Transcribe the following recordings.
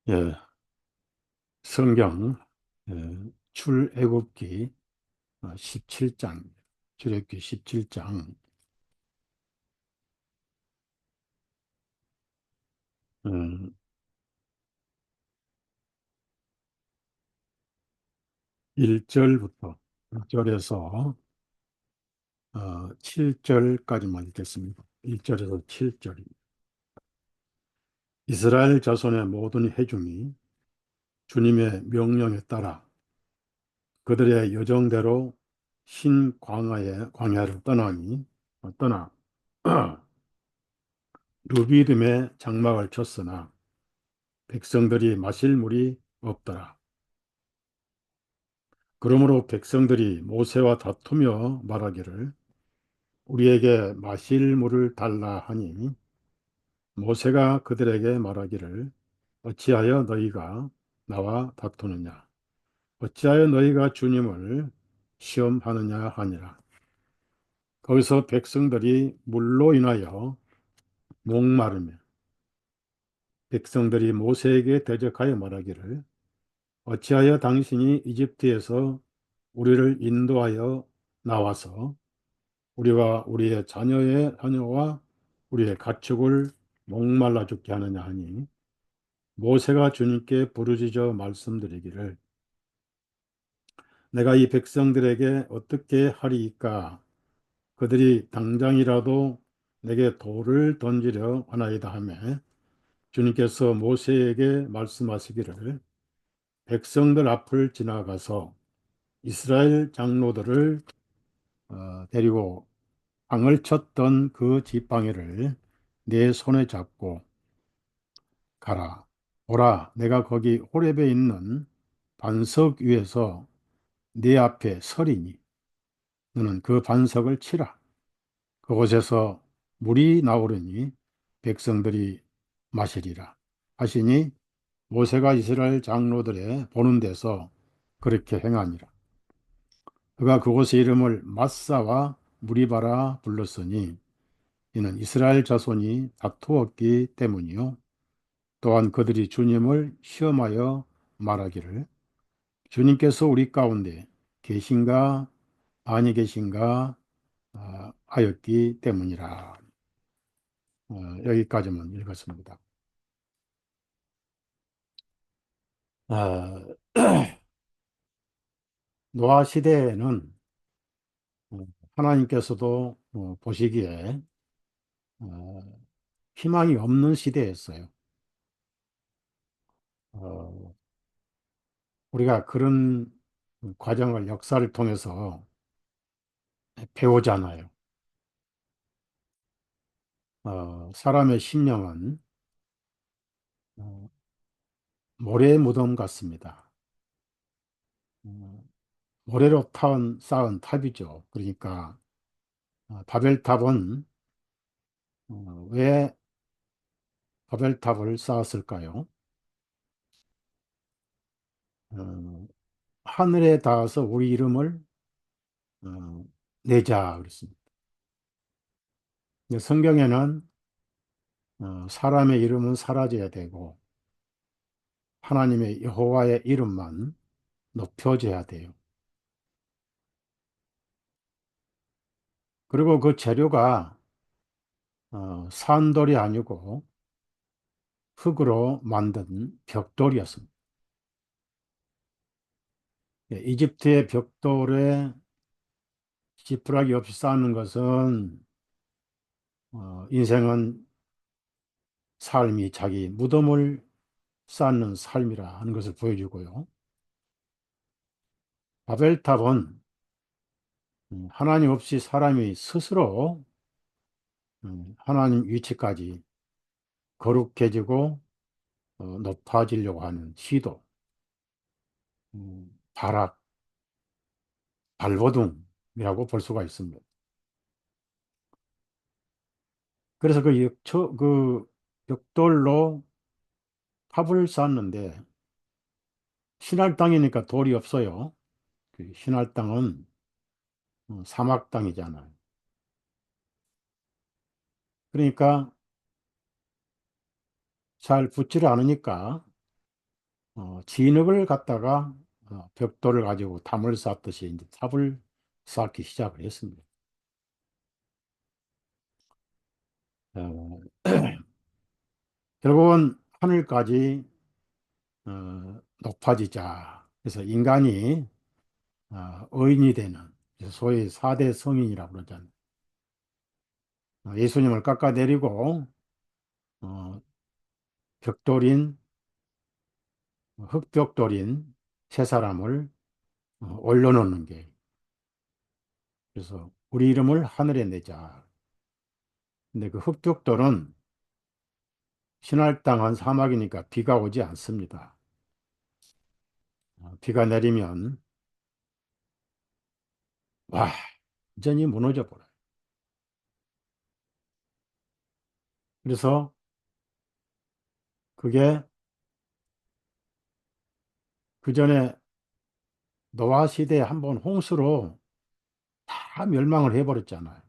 예, 성경 예, 출애굽기 17장, 출애굽기 17장 1절부터 1절에서 7절까지만 읽겠습니다. 1절에서 7절. 이스라엘 자손의 모든 회중이 주님의 명령에 따라 그들의 여정대로 신 광야를 떠나 루비dim에 장막을 쳤으나 백성들이 마실 물이 없더라. 그러므로 백성들이 모세와 다투며 말하기를 우리에게 마실 물을 달라 하니 모세가 그들에게 말하기를 어찌하여 너희가 나와 다투느냐 어찌하여 너희가 주님을 시험하느냐 하니라. 거기서 백성들이 물로 인하여 목마르며 백성들이 모세에게 대적하여 말하기를 어찌하여 당신이 이집트에서 우리를 인도하여 나와서 우리와 우리의 자녀와 우리의 가축을 목말라 죽게 하느냐 하니 모세가 주님께 부르짖어 말씀드리기를 내가 이 백성들에게 어떻게 하리이까 그들이 당장이라도 내게 돌을 던지려 하나이다 하매 주님께서 모세에게 말씀하시기를 백성들 앞을 지나가서 이스라엘 장로들을 데리고 방을 쳤던 그 지팡이를 내 손에 잡고 가라. 보라, 내가 거기 호렙에 있는 반석 위에서 네 앞에 서리니 너는 그 반석을 치라. 그곳에서 물이 나오르니 백성들이 마시리라 하시니 모세가 이스라엘 장로들의 보는 데서 그렇게 행하니라. 그가 그곳의 이름을 마사와 무리바라 불렀으니 이는 이스라엘 자손이 다투었기 때문이요 또한 그들이 주님을 시험하여 말하기를 주님께서 우리 가운데 계신가 아니 계신가 하였기 때문이라. 여기까지만 읽었습니다. 아, 노아 시대에는 하나님께서도 보시기에 어, 희망이 없는 시대였어요. 어, 우리가 그런 과정을 역사를 통해서 배우잖아요. 사람의 심령은 어, 모래 무덤 같습니다. 어, 모래로 쌓은 탑이죠. 그러니까 바벨탑은 왜 바벨탑을 쌓았을까요? 어, 하늘에 닿아서 우리 이름을 어, 내자 그랬습니다. 근데 성경에는 사람의 이름은 사라져야 되고 하나님의 여호와의 이름만 높여져야 돼요. 그리고 그 재료가 산돌이 아니고 흙으로 만든 벽돌이었습니다. 예, 이집트의 벽돌에 지푸라기 없이 쌓는 것은 인생은 삶이 자기 무덤을 쌓는 삶이라 하는 것을 보여주고요. 바벨탑은 하나님 없이 사람이 스스로 하나님 위치까지 거룩해지고 높아지려고 하는 시도, 발악, 발버둥이라고 볼 수가 있습니다. 그래서 그 벽돌로 탑을 쌓았는데 신할 땅이니까 돌이 없어요. 그 신할 땅은 사막 땅이잖아요. 그러니까 잘 붙지를 않으니까 진흙을 갖다가 벽돌을 가지고 담을 쌓듯이 이제 탑을 쌓기 시작을 했습니다. 어, 결국은 하늘까지 높아지자. 그래서 인간이 의인이 되는 소위 4대 성인이라고 그러잖아요. 예수님을 깎아내리고 어, 벽돌인 흙벽돌인 세 사람을 올려놓는 게, 그래서 우리 이름을 하늘에 내자. 근데 그 흙벽돌은 신할당한 사막이니까 비가 오지 않습니다. 비가 내리면 완전히 무너져 버려요. 그래서 그게 그 전에 노아 시대에 한번 홍수로 다 멸망을 해버렸잖아요.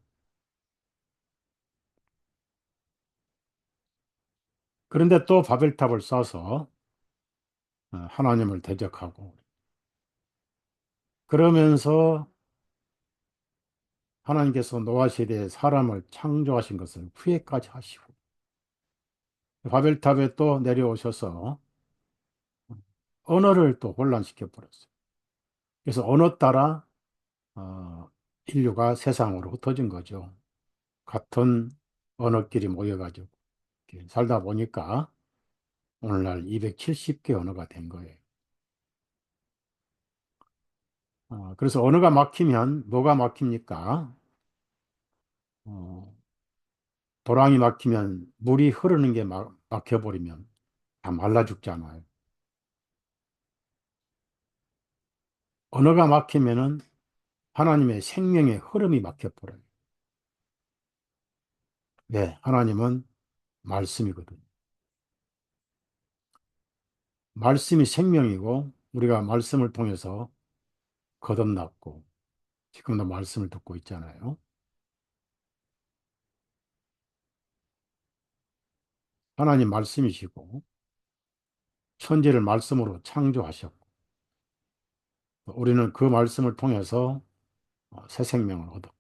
그런데 또 바벨탑을 쌓아서 하나님을 대적하고, 그러면서 하나님께서 노아 시대에 사람을 창조하신 것을 후회까지 하시고 바벨탑에 또 내려오셔서 언어를 또 혼란시켜 버렸어요. 그래서 언어 따라 인류가 세상으로 흩어진 거죠. 같은 언어끼리 모여가지고 이렇게 살다 보니까 오늘날 270개 언어가 된 거예요. 그래서 언어가 막히면 뭐가 막힙니까? 어, 도랑이 막히면 물이 흐르는 게 막혀버리면 다 말라 죽잖아요. 언어가 막히면은 하나님의 생명의 흐름이 막혀버려요. 네, 하나님은 말씀이거든요. 말씀이 생명이고 우리가 말씀을 통해서 거듭났고 지금도 말씀을 듣고 있잖아요. 하나님 말씀이시고 천지를 말씀으로 창조하셨고 우리는 그 말씀을 통해서 새 생명을 얻어.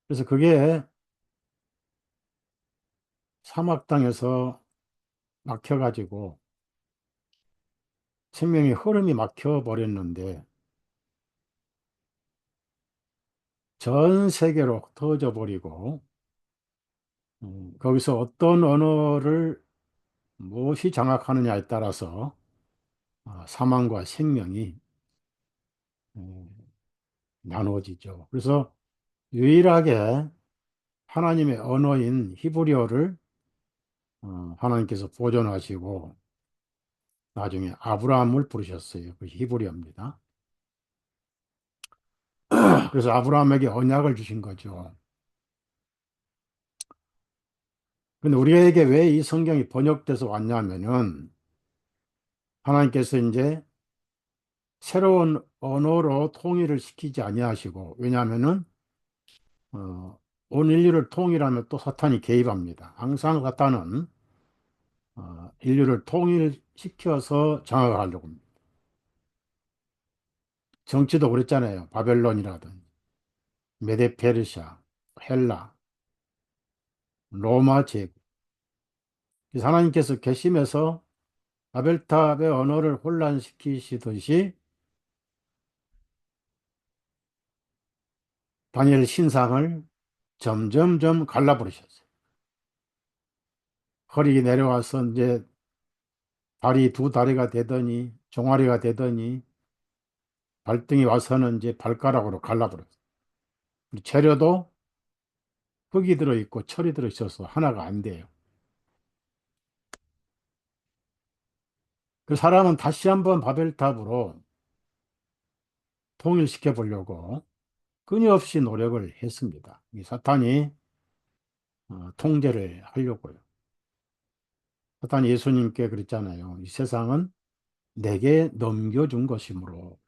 그래서 그게 사막 땅에서 막혀가지고 생명의 흐름이 막혀버렸는데 전 세계로 흩어져 버리고 거기서 어떤 언어를 무엇이 장악하느냐에 따라서 사망과 생명이 음, 나누어지죠. 그래서 유일하게 하나님의 언어인 히브리어를 하나님께서 보존하시고 나중에 아브라함을 부르셨어요. 그 히브리어입니다. 그래서 아브라함에게 언약을 주신 거죠. 근데 우리에게 왜 이 성경이 번역돼서 왔냐면은 하나님께서 이제 새로운 언어로 통일을 시키지 아니하시고, 왜냐하면은 온 인류를 통일하면 또 사탄이 개입합니다. 항상 사탄은 인류를 통일시켜서 장악하려고 합니다. 정치도 그랬잖아요. 바벨론이라든 메데페르시아, 헬라, 로마 제국. 그래서 하나님께서 계심에서 바벨탑의 언어를 혼란시키시듯이 다니엘 신상을 점점점 갈라버리셨어요. 허리 내려와서 이제 다리 두 다리가 되더니 종아리가 되더니 발등에 와서는 이제 발가락으로 갈라버렸어요. 재료도 흙이 들어있고 철이 들어있어서 하나가 안 돼요. 그 사람은 다시 한번 바벨탑으로 통일시켜 보려고 끊임없이 노력을 했습니다. 이 사탄이 통제를 하려고요. 사탄이 예수님께 그랬잖아요. 이 세상은 내게 넘겨준 것이므로.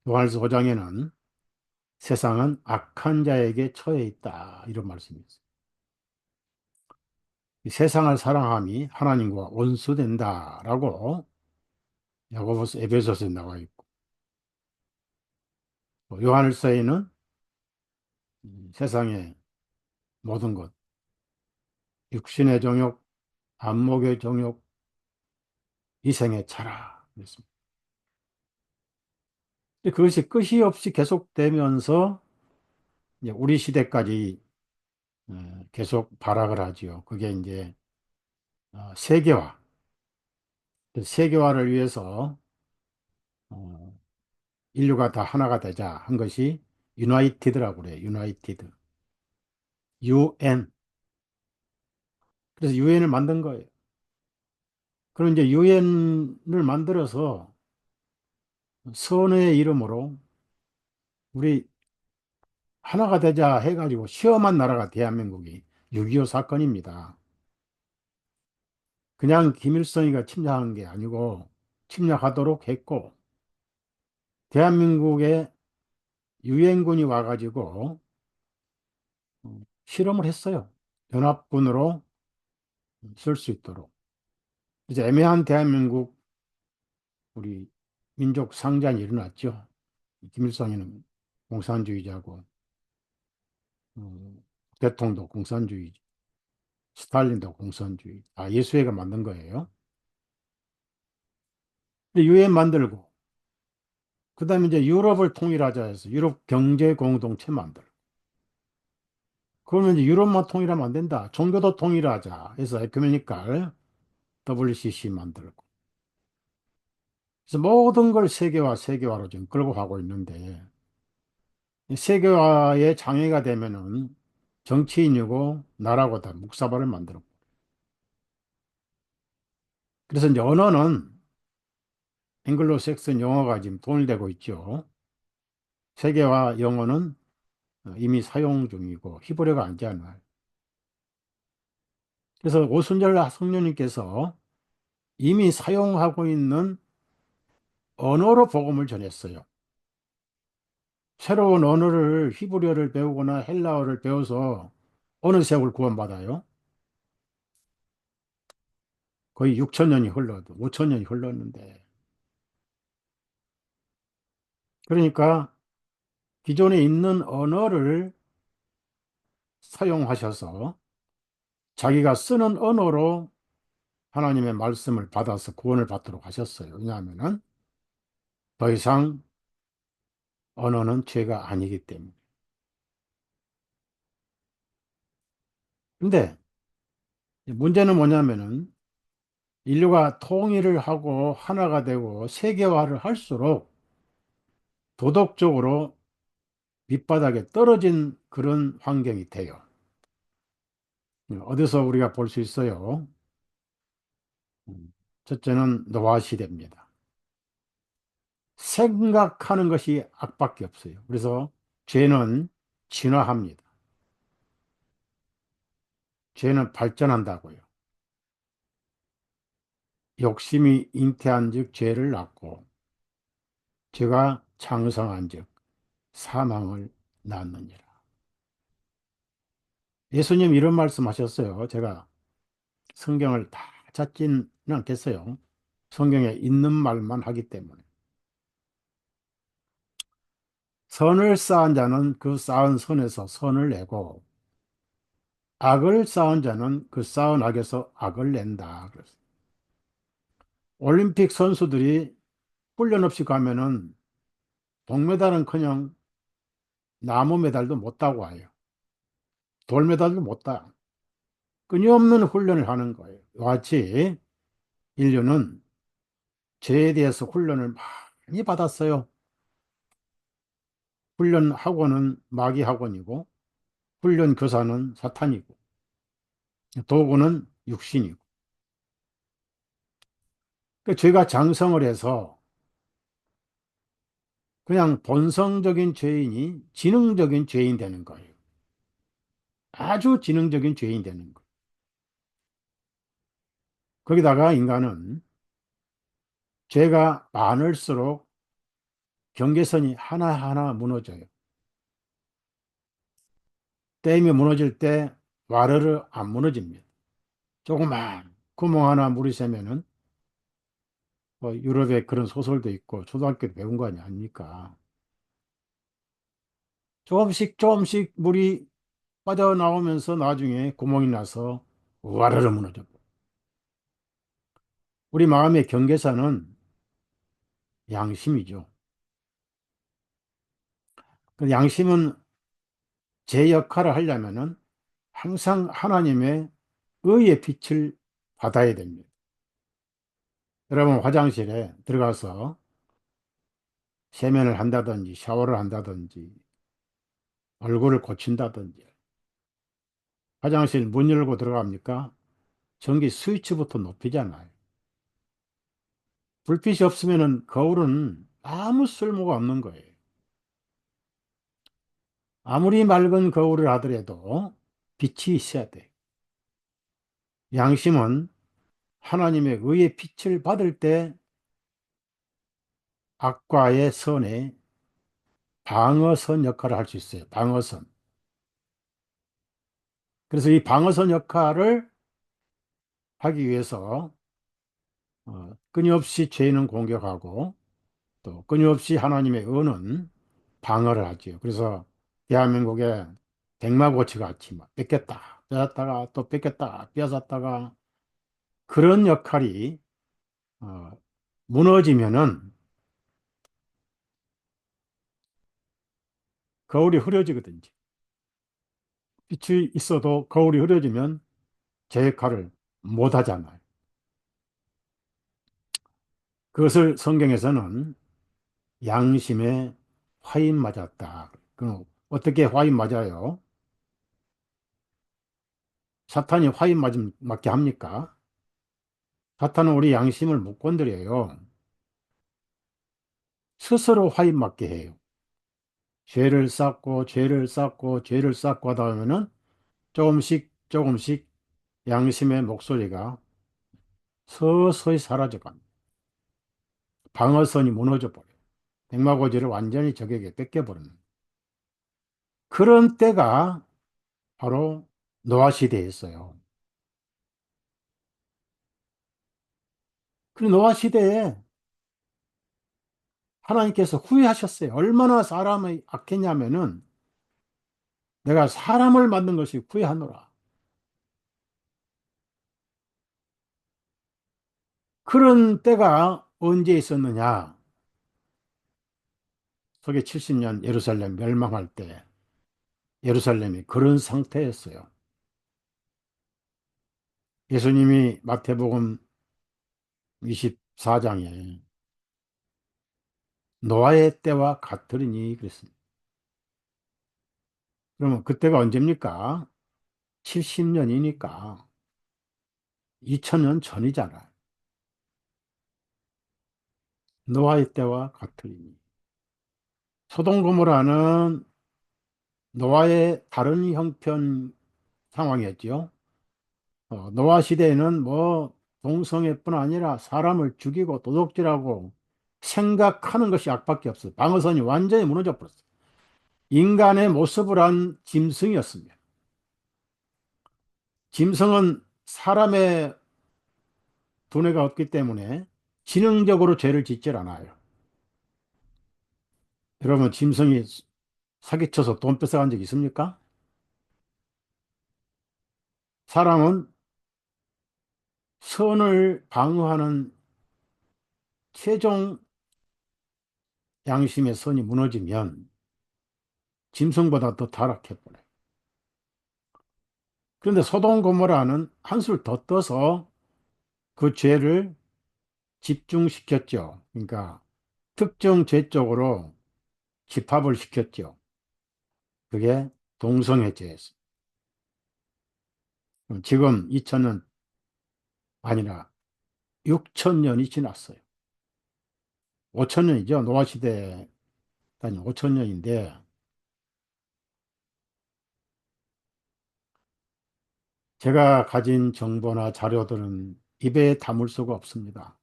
요한일서 5장에는 세상은 악한 자에게 처해 있다, 이런 말씀이 있어요. 이 세상을 사랑함이 하나님과 원수된다라고 야고보서 에베소서에 나와 있고, 또 요한일서에는 세상의 모든 것, 육신의 정욕, 안목의 정욕, 이생의 차라 그랬습니다. 근데 그것이 끝이 없이 계속되면서 이제 우리 시대까지 계속 발악을 하지요. 그게 이제 세계화. 그 세계화를 위해서 어, 인류가 다 하나가 되자 한 것이 유나이티드라고 그래요. 유나이티드. UN. 그래서 유엔을 만든 거예요. 그럼 이제 유엔을 만들어서 선의의 이름으로 우리 하나가 되자 해가지고 시험한 나라가 대한민국이 6.25 사건입니다. 그냥 김일성이가 침략한 게 아니고 침략하도록 했고, 대한민국에 유엔군이 와가지고 실험을 했어요. 연합군으로 쓸 수 있도록. 이제 애매한 대한민국 우리 민족 상잔이 일어났죠. 김일성이는 공산주의자고, 대통령도 공산주의, 스탈린도 공산주의. 예수회가 만든 거예요. 유엔 만들고, 그 다음에 이제 유럽을 통일하자 해서 유럽 경제 공동체 만들고, 그러면 이제 유럽만 통일하면 안 된다. 종교도 통일하자 해서 에큐메니칼 WCC 만들고. 그래서 모든 걸 세계화, 세계화로 지금 끌고 가고 있는데, 이 세계화의 장애가 되면은 정치인이고 나라고 다 묵사발을 만들고. 그래서 이제 언어는 앵글로색슨 영어가 지금 통일되고 있죠. 세계화 영어는 이미 사용 중이고 히브리어가 아니잖아요. 그래서 오순절 성령님께서 이미 사용하고 있는 언어로 복음을 전했어요. 새로운 언어를 히브리어를 배우거나 헬라어를 배워서 어느 세월 구원받아요? 거의 6천 년이 흘러도 5천 년이 흘렀는데, 그러니까 기존에 있는 언어를 사용하셔서 자기가 쓰는 언어로 하나님의 말씀을 받아서 구원을 받도록 하셨어요. 왜냐하면은 더 이상 언어는 죄가 아니기 때문에. 근데 문제는 뭐냐면은 인류가 통일을 하고 하나가 되고 세계화를 할수록 도덕적으로 밑바닥에 떨어진 그런 환경이 돼요. 어디서 우리가 볼 수 있어요? 첫째는 노아 시대입니다. 생각하는 것이 악밖에 없어요. 그래서 죄는 진화합니다. 죄는 발전한다고요. 욕심이 잉태한 즉 죄를 낳고 죄가 창성한 즉 사망을 낳느니라. 예수님 이런 말씀하셨어요. 제가 성경을 다 찾지는 않겠어요. 성경에 있는 말만 하기 때문에. 선을 쌓은 자는 그 쌓은 선에서 선을 내고 악을 쌓은 자는 그 쌓은 악에서 악을 낸다. 그랬어요. 올림픽 선수들이 훈련 없이 가면은 동메달은커녕 나무 메달도 못 따고 와요. 돌메달도 못 따. 끊임없는 훈련을 하는 거예요. 이와 같이 인류는 죄에 대해서 훈련을 많이 받았어요. 훈련 학원은 마귀 학원이고, 훈련 교사는 사탄이고, 도구는 육신이고. 그 죄가 장성을 해서 그냥 본성적인 죄인이 지능적인 죄인 되는 거예요. 아주 지능적인 죄인 되는 거예요. 거기다가 인간은 죄가 많을수록 경계선이 하나하나 무너져요. 댐이 무너질 때 와르르 안 무너집니다. 조그만 구멍 하나 물이 새면은 뭐 유럽에 그런 소설도 있고 초등학교 때 배운 거 아닙니까? 조금씩 조금씩 물이 빠져나오면서 나중에 구멍이 나서 와르르 무너져. 우리 마음의 경계선은 양심이죠. 그 양심은 제 역할을 하려면은 항상 하나님의 의의 빛을 받아야 됩니다. 여러분 화장실에 들어가서 세면을 한다든지 샤워를 한다든지 얼굴을 고친다든지 화장실 문 열고 들어갑니까? 전기 스위치부터 높이잖아요. 불빛이 없으면은 거울은 아무 쓸모가 없는 거예요. 아무리 맑은 거울을 하더라도 빛이 있어야 돼. 양심은 하나님의 의의 빛을 받을 때 악과의 선에 방어선 역할을 할 수 있어요. 방어선. 그래서 이 방어선 역할을 하기 위해서 끊임없이 죄는 공격하고 또 끊임없이 하나님의 은은 방어를 하지요. 그래서 대한민국에 백마고치 같이 막 뺏겼다, 빼앗다가 또 뺏겼다, 빼앗았다가 그런 역할이 어, 무너지면은 거울이 흐려지거든요. 빛이 있어도 거울이 흐려지면 제 역할을 못 하잖아요. 그것을 성경에서는 양심에 화인 맞았다. 그럼 어떻게 화인 맞아요? 사탄이 화인 맞게 합니까? 사탄은 우리 양심을 못 건드려요. 스스로 화인 맞게 해요. 죄를 쌓고 죄를 쌓고 죄를 쌓고 하다 보면은 조금씩 조금씩 양심의 목소리가 서서히 사라져갑니다. 방어선이 무너져 버려요. 백마고지를 완전히 적에게 뺏겨버리는 그런 때가 바로 노아 시대였어요. 그 노아 시대에 하나님께서 후회하셨어요. 얼마나 사람이 악했냐면은 내가 사람을 만든 것이 후회하노라. 그런 때가 언제 있었느냐? 서기 70년 예루살렘 멸망할 때 예루살렘이 그런 상태였어요. 예수님이 마태복음 24장에 노아의 때와 같으리니 그랬습니다. 그러면 그때가 언제입니까? 70년이니까 2000년 전이잖아요. 노아의 때와 같으리니. 소돔 고모라는 노아의 다른 형편 상황이었죠. 노아 시대에는 뭐 동성애뿐 아니라 사람을 죽이고 도둑질하고 생각하는 것이 악밖에 없어요. 방어선이 완전히 무너져 버렸어요. 인간의 모습을 한 짐승이었습니다. 짐승은 사람의 두뇌가 없기 때문에 지능적으로 죄를 짓질 않아요. 여러분, 짐승이 사기쳐서 돈 뺏어간 적 있습니까? 사람은 선을 방어하는 최종 양심의 선이 무너지면 짐승보다 더 타락해버려요. 그런데 소돔 고모라는 한술 더 떠서 그 죄를 집중시켰죠. 그러니까 특정 죄 쪽으로 집합을 시켰죠. 그게 동성애죄였어요. 지금 2000년 아니라 6000년이 지났어요. 5000년이죠. 노아 시대 단 5000년인데 제가 가진 정보나 자료들은 입에 담을 수가 없습니다.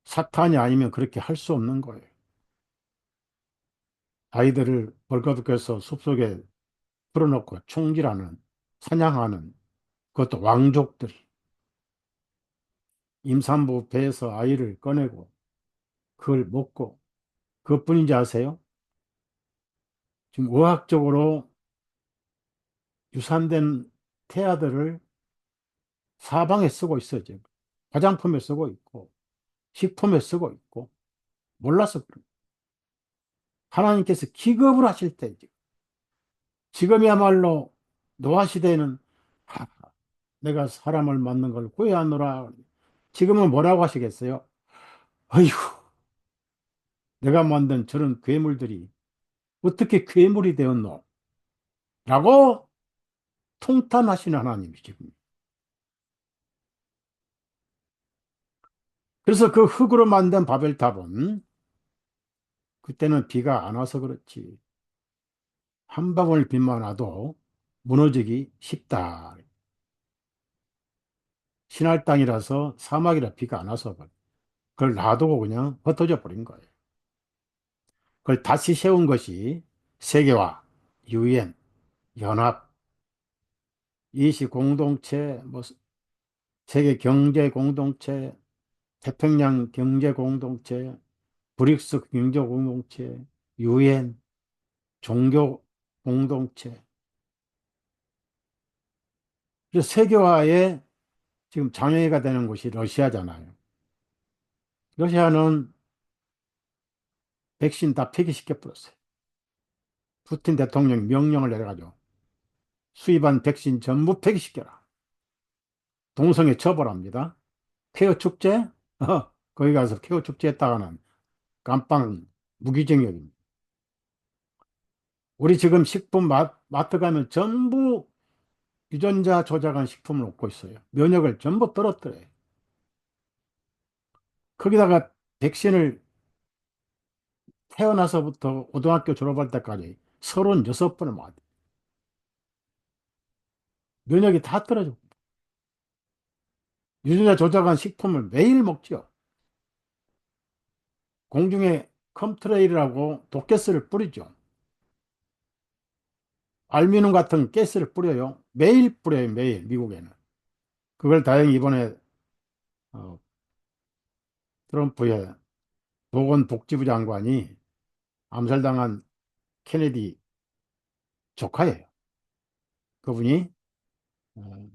사탄이 아니면 그렇게 할 수 없는 거예요. 아이들을 벌거벗겨서 숲속에 풀어놓고 총질하는 사냥하는 그것도 왕족들이 임산부 배에서 아이를 꺼내고 그걸 먹고 그것뿐인지 아세요? 지금 의학적으로 유산된 태아들을 사방에 쓰고 있어요, 지금. 화장품에 쓰고 있고, 식품에 쓰고 있고, 몰라서 그래요. 하나님께서 기겁을 하실 때, 지금이야말로 노아시대에는 하, 내가 사람을 만든 걸 후회하노라. 지금은 뭐라고 하시겠어요? 어휴, 내가 만든 저런 괴물들이 어떻게 괴물이 되었노? 라고 통탄하시는 하나님이시죠. 그래서 그 흙으로 만든 바벨탑은 그때는 비가 안 와서 그렇지. 한 방울 비만 와도 무너지기 쉽다. 신할 땅이라서 사막이라 비가 안 와서 그걸 놔두고 그냥 흩어져 버린 거예요. 그걸 다시 세운 것이 세계화, 유엔, 연합, 이시 공동체, 뭐 세계 경제 공동체, 태평양 경제 공동체, 브릭스 경제 공동체, 유엔, 종교 공동체. 그래서 세계화에 지금 장애가 되는 곳이 러시아잖아요. 러시아는 백신 다 폐기시켜 버렸어요. 푸틴 대통령이 명령을 내려가지고 수입한 백신 전부 폐기시켜라. 동성애 처벌합니다. 쾌어 축제? 거기 가서 쾌어 축제 했다가는 깜빵 무기징역입니다. 우리 지금 식품 마트 가면 전부 유전자 조작한 식품을 먹고 있어요. 면역을 전부 떨어뜨려요. 거기다가 백신을 태어나서부터 고등학교 졸업할 때까지 36번을 맞아요. 면역이 다 떨어지고 유전자 조작한 식품을 매일 먹죠. 공중에 컴트레일이라고 독가스를 뿌리죠. 알미늄 같은 가스를 뿌려요. 매일 뿌려요, 매일, 미국에는. 그걸 다행히 이번에 어, 트럼프의 보건복지부 장관이 암살당한 케네디 조카예요. 그분이 어,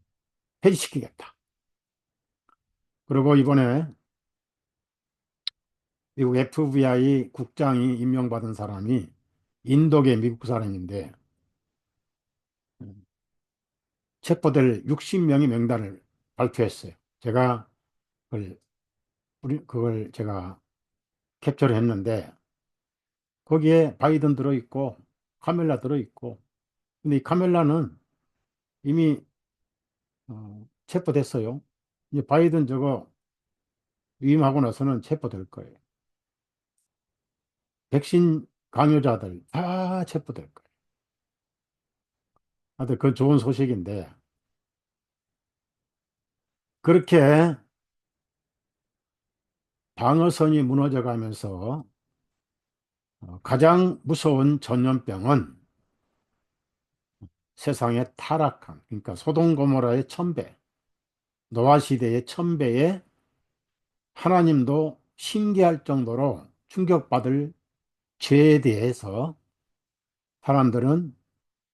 폐지시키겠다. 그리고 이번에 미국 FBI 국장이 임명받은 사람이 인도계 미국 사람인데 음, 체포될 60명의 명단을 발표했어요. 제가 그걸 제가 캡처를 했는데 거기에 바이든 들어있고 카멜라 들어있고 근데 이 카멜라는 이미 체포됐어요. 이제 바이든 저거 위임하고 나서는 체포될 거예요. 백신 강요자들 다 체포될 거예요. 하여튼 그 좋은 소식인데 그렇게 방어선이 무너져 가면서 가장 무서운 전염병은 세상의 타락한 그러니까 소돔 고모라의 천배 노아 시대의 천배에 하나님도 신기할 정도로 충격받을 죄에 대해서 사람들은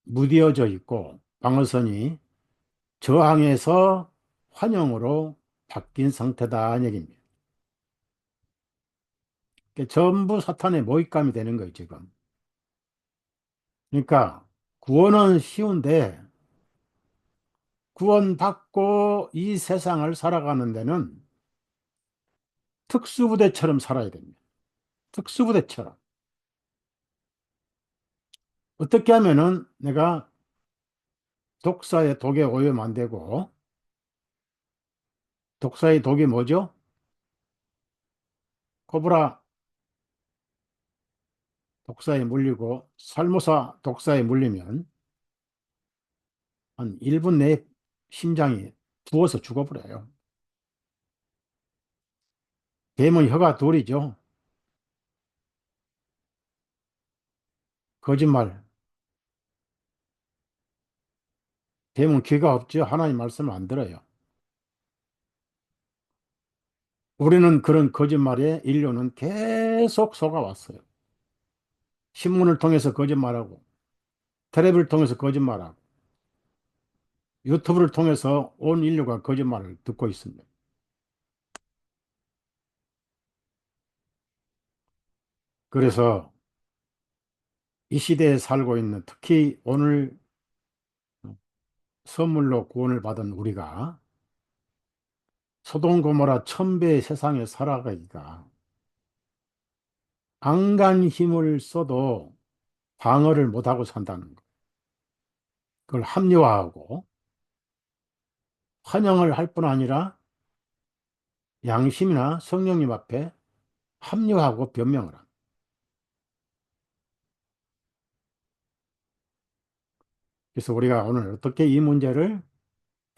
무뎌져 있고 방어선이 저항에서 환영으로 바뀐 상태다 얘기입니다. 그러니까 전부 사탄의 모잇감이 되는 거예요, 지금. 그러니까 구원은 쉬운데 구원받고 이 세상을 살아가는 데는 특수부대처럼 살아야 됩니다. 특수부대처럼. 어떻게 하면은 내가 독사의 독에 오염 안 되고 독사의 독이 뭐죠? 코브라 독사에 물리고 살모사 독사에 물리면 한 1분 내에 심장이 부어서 죽어버려요. 뱀은 혀가 돌이죠. 거짓말. 뱀은 귀가 없죠. 하나님 말씀을 안 들어요. 우리는 그런 거짓말에 인류는 계속 속아왔어요. 신문을 통해서 거짓말하고, 텔레비를 통해서 거짓말하고, 유튜브를 통해서 온 인류가 거짓말을 듣고 있습니다. 그래서 이 시대에 살고 있는 특히 오늘 선물로 구원을 받은 우리가 소돔 고모라 천배의 세상에 살아가기가 안간 힘을 써도 방어를 못하고 산다는 것. 그걸 합리화하고 환영을 할 뿐 아니라 양심이나 성령님 앞에 합리화하고 변명을 합니다. 그래서 우리가 오늘 어떻게 이 문제를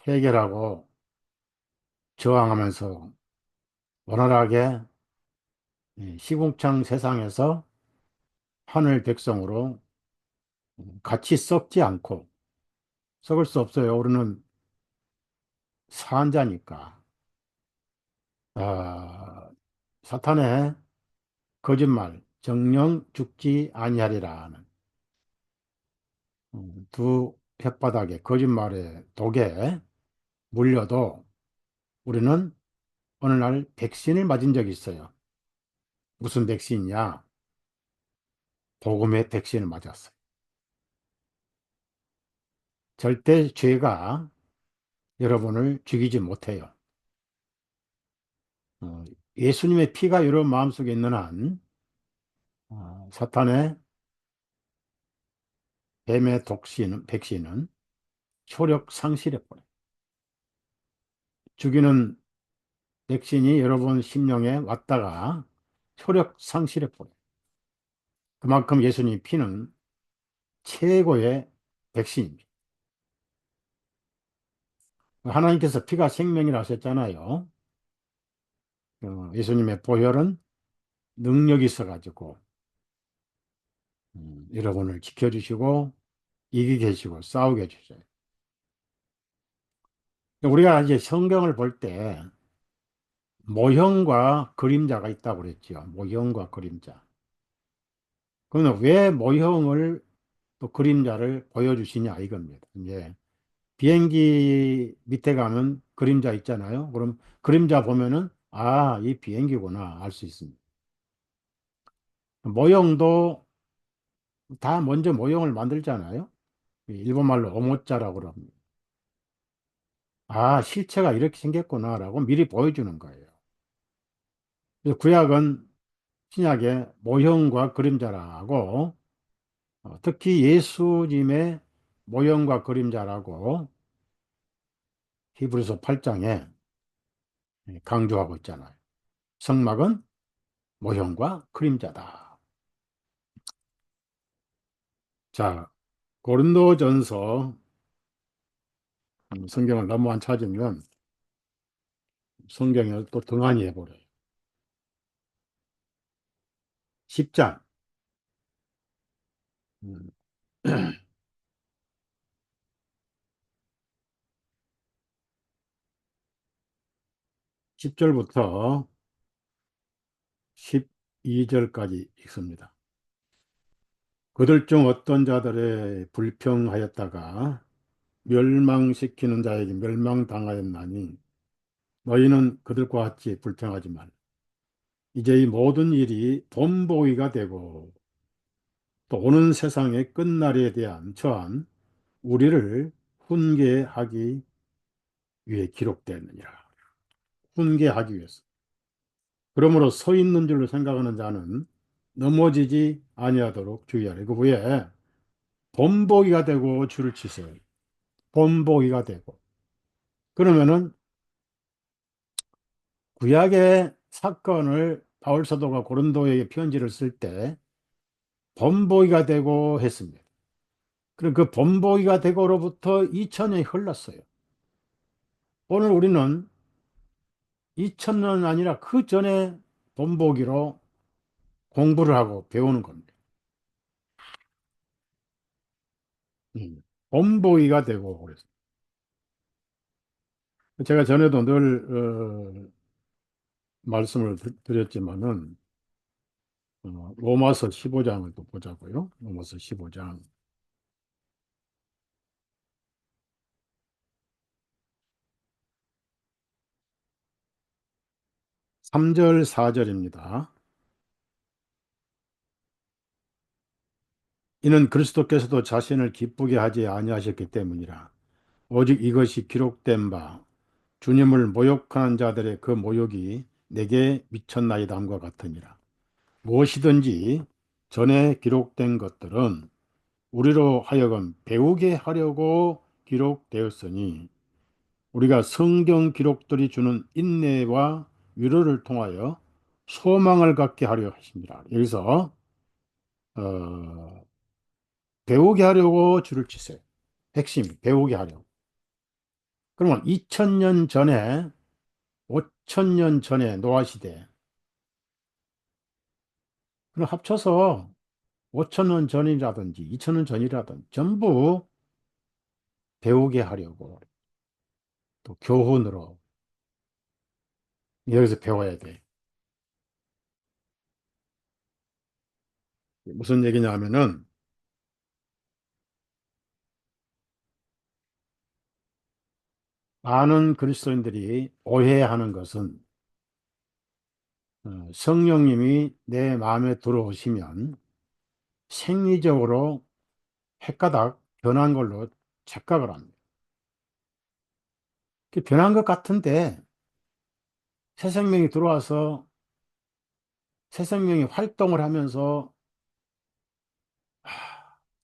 해결하고 저항하면서 원활하게 시궁창 세상에서 하늘 백성으로 같이 썩지 않고 썩을 수 없어요. 우리는 산자니까. 아, 사탄의 거짓말, 정령 죽지 아니하리라는 두 혓바닥의 거짓말의 독에 물려도 우리는 어느 날 백신을 맞은 적이 있어요. 무슨 백신이냐? 복음의 백신을 맞았어요. 절대 죄가 여러분을 죽이지 못해요. 어, 예수님의 피가 여러분 마음속에 있는 한 사탄의 뱀의 독신, 백신은 효력 상실해버려요. 죽이는 백신이 여러분 심령에 왔다가 효력 상실해버려요. 그만큼 예수님 피는 최고의 백신입니다. 하나님께서 피가 생명이라 하셨잖아요. 예수님의 보혈은 능력이 있어가지고 여러분을 지켜주시고 이기게 해주시고 싸우게 해주셔요. 우리가 이제 성경을 볼 때 모형과 그림자가 있다고 그랬죠. 모형과 그림자. 그러면 왜 모형을 또 그림자를 보여주시냐 이겁니다. 이제 비행기 밑에 가면 그림자 있잖아요. 그럼 그림자 보면은 아, 이 비행기구나 알 수 있습니다. 모형도 다 먼저 모형을 만들잖아요. 일본말로 오모짜라고 그럽니다. 아, 실체가 이렇게 생겼구나라고 미리 보여주는 거예요. 그래서 구약은 신약의 모형과 그림자라고 특히 예수님의 모형과 그림자라고 히브리서 8장에 강조하고 있잖아요. 성막은 모형과 그림자다. 자, 고린도전서 성경을 너무 안 찾으면 성경을 또 등한히 해버려요. 10장 10절부터 12절까지 읽습니다. 그들 중 어떤 자들의 불평하였다가 멸망시키는 자에게 멸망당하였나니 너희는 그들과 같이 불평하지 말. 이제 이 모든 일이 본보기가 되고 또 오는 세상의 끝날에 대한 저한 우리를 훈계하기 위해 기록되느니라. 훈계하기 위해서. 그러므로 서 있는 줄로 생각하는 자는 넘어지지 아니하도록 주의하라. 그 후에 본보기가 되고 줄을 치세요. 본보기가 되고. 그러면은 구약의 사건을 바울 사도가 고린도에게 편지를 쓸 때 본보기가 되고 했습니다. 그리고 그 본보기가 되고로부터 2000년이 흘렀어요. 오늘 우리는 2000년 아니라 그 전에 본보기로 공부를 하고 배우는 겁니다. 본보기가 되고 그래서. 제가 전에도 늘 말씀을 드렸지만은 로마서 15장을 또 보자고요. 로마서 15장 3절 4절입니다. 이는 그리스도께서도 자신을 기쁘게 하지 아니하셨기 때문이라. 오직 이것이 기록된 바 주님을 모욕하는 자들의 그 모욕이 내게 미쳤나이다 함과 같으니라. 무엇이든지 전에 기록된 것들은 우리로 하여금 배우게 하려고 기록되었으니 우리가 성경 기록들이 주는 인내와 위로를 통하여 소망을 갖게 하려 하십니다. 여기서 어, 배우게 하려고 줄을 치세요. 핵심이 배우게 하려고. 그러면 2000년 전에 5000년 전에 노아 시대 그럼 합쳐서 5000년 전이라든지 2000년 전이라든지 전부 배우게 하려고 또 교훈으로 여기서 배워야 돼. 무슨 얘기냐 하면은 많은 그리스도인들이 오해하는 것은 성령님이 내 마음에 들어오시면 생리적으로 헷가닥 변한 걸로 착각을 합니다. 그 변한 것 같은데 새 생명이 들어와서 새 생명이 활동을 하면서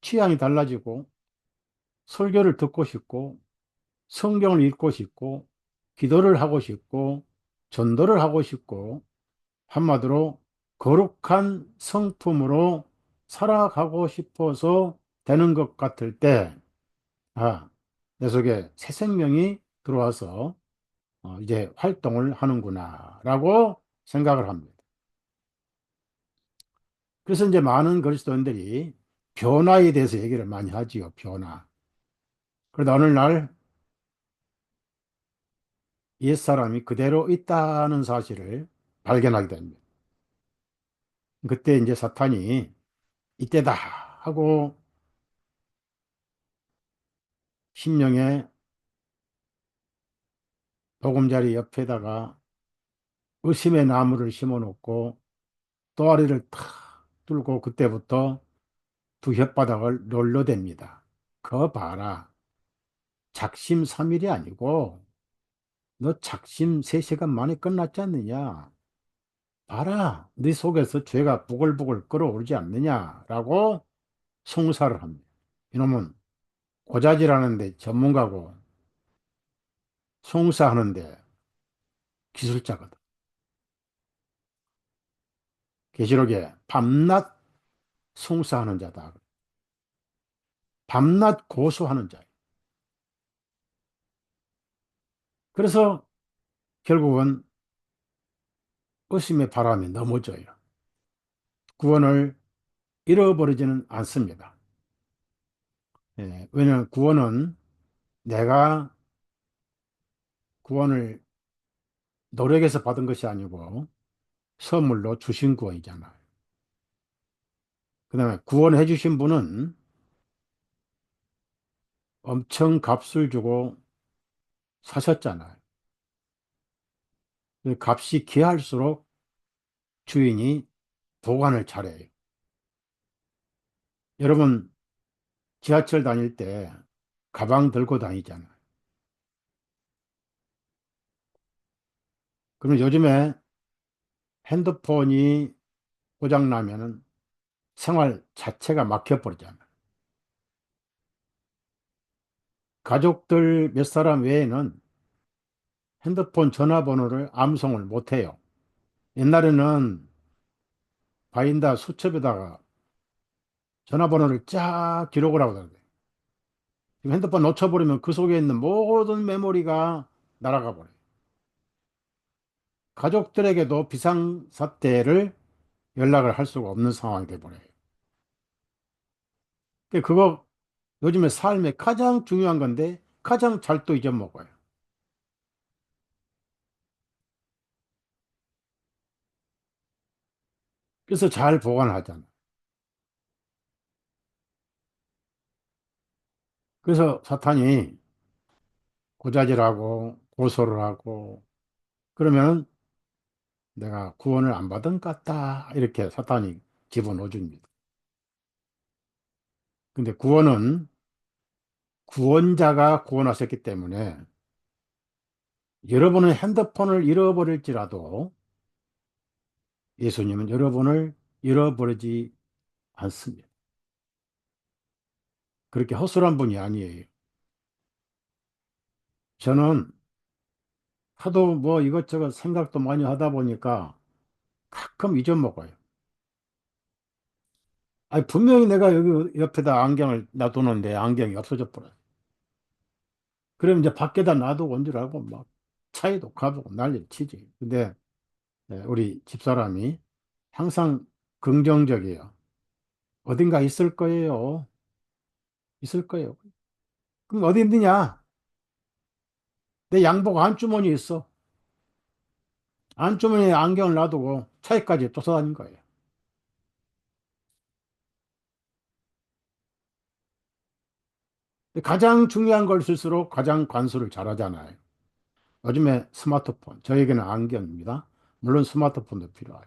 취향이 달라지고 설교를 듣고 싶고 성경을 읽고 싶고 기도를 하고 싶고 전도를 하고 싶고 한마디로 거룩한 성품으로 살아가고 싶어서 되는 것 같을 때, 내 속에 새 생명이 들어와서 이제 활동을 하는구나 라고 생각을 합니다. 그래서 이제 많은 그리스도인들이 변화에 대해서 얘기를 많이 하지요, 변화. 그러다 어느 날 옛사람이 그대로 있다는 사실을 발견하게 됩니다. 그때 이제 사탄이 이때다 하고 심령의 보금자리 옆에다가 의심의 나무를 심어 놓고 또아리를 탁 뚫고 그때부터 두 혓바닥을 놀려댑니다. 그거 봐라. 작심 3일이 아니고 너 작심 3시간 만에 끝났지 않느냐. 봐라. 네 속에서 죄가 부글부글 끓어오르지 않느냐라고 송사를 합니다. 이놈은 고자질하는데 전문가고 송사하는데 기술자거든. 계시록에 밤낮 송사하는 자다. 밤낮 고수하는 자. 그래서 결국은 의심의 바람에 넘어져요. 구원을 잃어버리지는 않습니다. 왜냐하면 구원은 내가 구원을 노력해서 받은 것이 아니고 선물로 주신 구원이잖아요. 그 다음에 구원해 주신 분은 엄청 값을 주고 사셨잖아요. 그 값이 귀할수록 주인이 보관을 잘해요. 여러분, 지하철 다닐 때 가방 들고 다니잖아요. 그럼 요즘에 핸드폰이 고장나면은 생활 자체가 막혀버리잖아요. 가족들 몇 사람 외에는 핸드폰 전화번호를 암송을 못해요. 옛날에는 바인다 수첩에다가 전화번호를 쫙 기록을 하고 다녀요. 지금 핸드폰 놓쳐버리면 그 속에 있는 모든 메모리가 날아가 버려요. 가족들에게도 비상사태를 연락을 할 수가 없는 상황이 돼버려요. 그거 요즘에 삶에 가장 중요한 건데 가장 잘 또 잊어먹어요. 그래서 잘 보관하잖아. 그래서 사탄이 고자질하고 고소를 하고 그러면 내가 구원을 안 받은 것 같다. 이렇게 사탄이 집어넣어 줍니다. 근데 구원은 구원자가 구원하셨기 때문에 여러분의 핸드폰을 잃어버릴지라도 예수님은 여러분을 잃어버리지 않습니다. 그렇게 허술한 분이 아니에요. 저는 하도 뭐 이것저것 생각도 많이 하다 보니까 가끔 잊어먹어요. 아니, 분명히 내가 여기 옆에다 안경을 놔두는데 안경이 없어져 버려요. 그럼 이제 밖에다 놔두고 온 줄 알고 막 차에도 가보고 난리를 치지. 근데 우리 집사람이 항상 긍정적이에요. 어딘가 있을 거예요. 있을 거예요. 그럼 어디 있느냐? 내 양복 안주머니에 있어. 안주머니에 안경을 놔두고 차에까지 쫓아다닌 거예요. 근데 가장 중요한 걸 쓸수록 가장 관수를 잘하잖아요. 요즘에 스마트폰, 저에게는 안경입니다. 물론 스마트폰도 필요해요.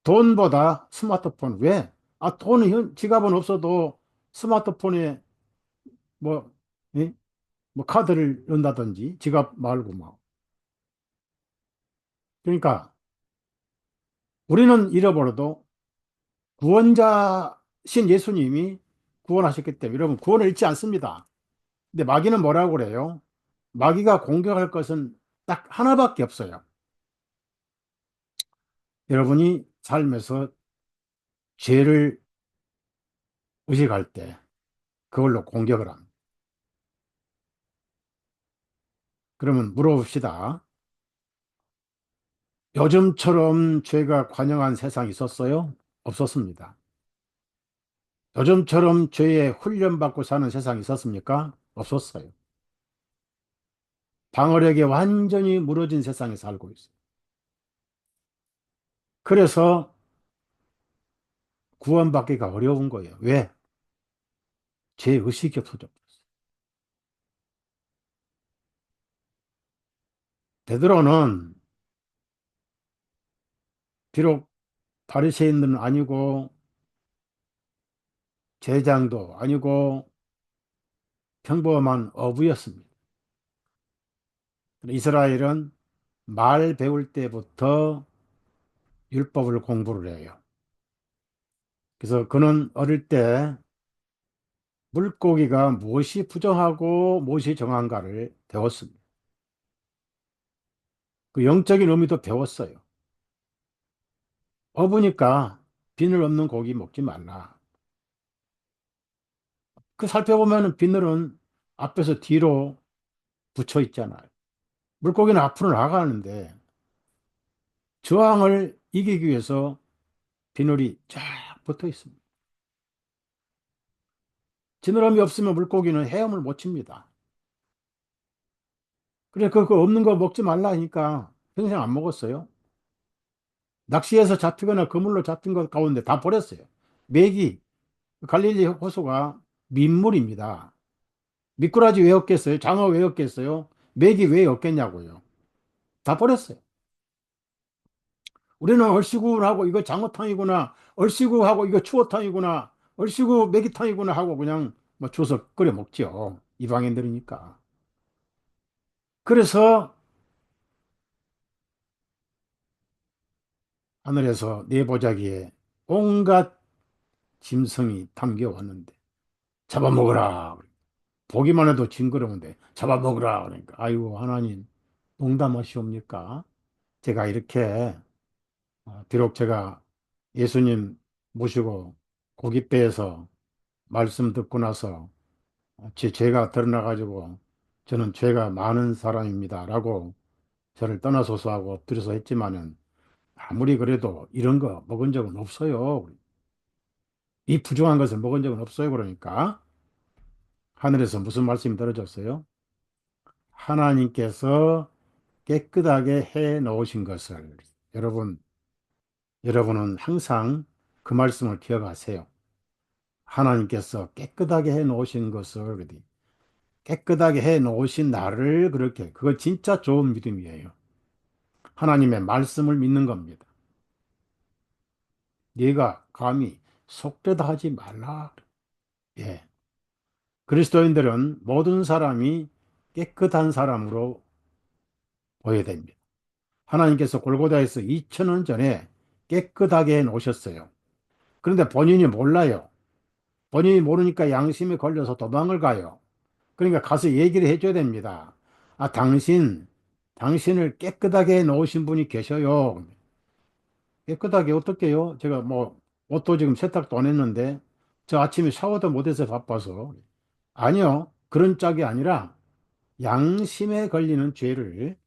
돈보다 스마트폰. 왜? 아, 돈은 지갑은 없어도 스마트폰에 뭐, 예? 뭐 카드를 넣는다든지 지갑 말고 뭐. 그러니까 우리는 잃어버려도 구원자신 예수님이 구원하셨기 때문에 여러분 구원을 잃지 않습니다. 근데 마귀는 뭐라고 그래요? 마귀가 공격할 것은 딱 하나밖에 없어요. 여러분이 삶에서 죄를 의식할 때 그걸로 공격을 합니다. 그러면 물어봅시다. 요즘처럼 죄가 관영한 세상이 있었어요? 없었습니다. 요즘처럼 죄에 훈련받고 사는 세상이 있었습니까? 없었어요. 방어력이 완전히 무너진 세상에 살고 있어요. 그래서 구원받기가 어려운 거예요. 왜? 죄의식이 없어져. 베드로는 비록 바리새인은 아니고 제장도 아니고 평범한 어부였습니다. 이스라엘은 말 배울 때부터 율법을 공부를 해요. 그래서 그는 어릴 때 물고기가 무엇이 부정하고 무엇이 정한가를 배웠습니다. 그 영적인 의미도 배웠어요. 어부니까 비늘 없는 고기 먹지 말라. 그 살펴보면 비늘은 앞에서 뒤로 붙여 있잖아요. 물고기는 앞으로 나가는데 저항을 이기기 위해서 비늘이 쫙 붙어 있습니다. 지느러미 없으면 물고기는 헤엄을 못 칩니다. 그래, 그 없는 거 먹지 말라 하니까 평생 안 먹었어요. 낚시해서 잡히거나 그물로 잡힌 것 가운데 다 버렸어요. 메기, 갈릴리 호수가 민물입니다. 미꾸라지 왜 없겠어요? 장어 왜 없겠어요? 메기 왜 없겠냐고요. 다 버렸어요. 우리는 얼씨구하고 이거 장어탕이구나, 얼씨구하고 이거 추어탕이구나, 얼씨구 메기탕이구나 하고 그냥 뭐 줘서 끓여 먹죠. 이방인들이니까. 그래서 하늘에서 네보자기에 온갖 짐승이 담겨왔는데 잡아먹으라. 보기만 해도 징그러운데 잡아먹으라. 그러니까 아이고 하나님 농담하시옵니까? 제가 이렇게 비록 제가 예수님 모시고 고깃배에서 말씀 듣고 나서 제 죄가 드러나가지고 저는 죄가 많은 사람입니다라고 저를 떠나소서 하고 엎드려서 했지만은 아무리 그래도 이런 거 먹은 적은 없어요. 이 부정한 것을 먹은 적은 없어요. 그러니까 하늘에서 무슨 말씀이 떨어졌어요? 하나님께서 깨끗하게 해 놓으신 것을 여러분 여러분은 항상 그 말씀을 기억하세요. 하나님께서 깨끗하게 해 놓으신 것을, 깨끗하게 해 놓으신 나를 그렇게, 그거 진짜 좋은 믿음이에요. 하나님의 말씀을 믿는 겁니다. 네가 감히 속되다 하지 말라. 예. 그리스도인들은 모든 사람이 깨끗한 사람으로 보여야 됩니다. 하나님께서 골고다에서 2000년 전에 깨끗하게 해 놓으셨어요. 그런데 본인이 몰라요. 본인이 모르니까 양심에 걸려서 도망을 가요. 그러니까 가서 얘기를 해줘야 됩니다. 아, 당신을 깨끗하게 해 놓으신 분이 계셔요. 깨끗하게 어떻게 해요? 제가 뭐, 옷도 지금 세탁도 안 했는데, 저 아침에 샤워도 못해서 바빠서. 아니요. 그런 짝이 아니라, 양심에 걸리는 죄를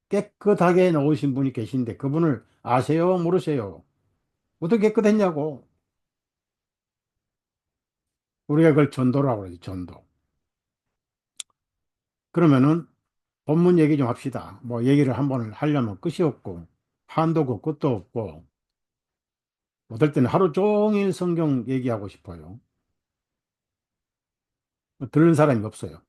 깨끗하게 해 놓으신 분이 계신데, 그분을 아세요? 모르세요? 어떻게 깨끗했냐고. 우리가 그걸 전도라고 그러지, 전도. 그러면은, 본문 얘기 좀 합시다. 뭐, 얘기를 한 번을 하려면 끝이 없고, 한도 없고, 끝도 없고, 어떨 때는 하루 종일 성경 얘기하고 싶어요. 들은 사람이 없어요.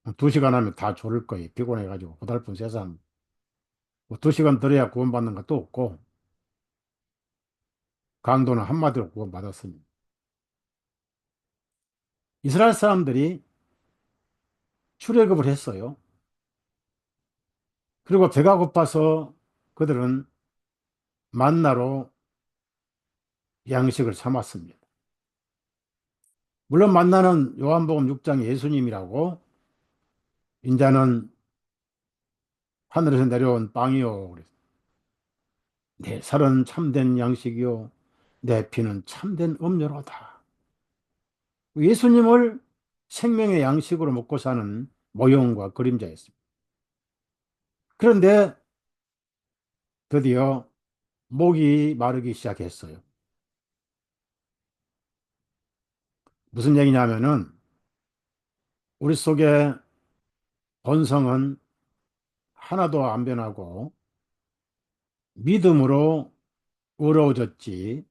2시간 하면 다 졸을 거예요. 피곤해가지고 고달픈 세상. 뭐 2시간 들어야 구원받는 것도 없고 강도는 한마디로 구원받았습니다. 이스라엘 사람들이 출애굽을 했어요. 그리고 배가 고파서 그들은 만나로 양식을 삼았습니다. 물론 만나는 요한복음 6장 예수님이라고 인자는 하늘에서 내려온 빵이요. 그랬어요. 내 살은 참된 양식이요. 내 피는 참된 음료로다. 예수님을 생명의 양식으로 먹고 사는 모형과 그림자였습니다. 그런데 드디어 목이 마르기 시작했어요. 무슨 얘기냐면은 우리 속에 본성은 하나도 안 변하고 믿음으로 의로워졌지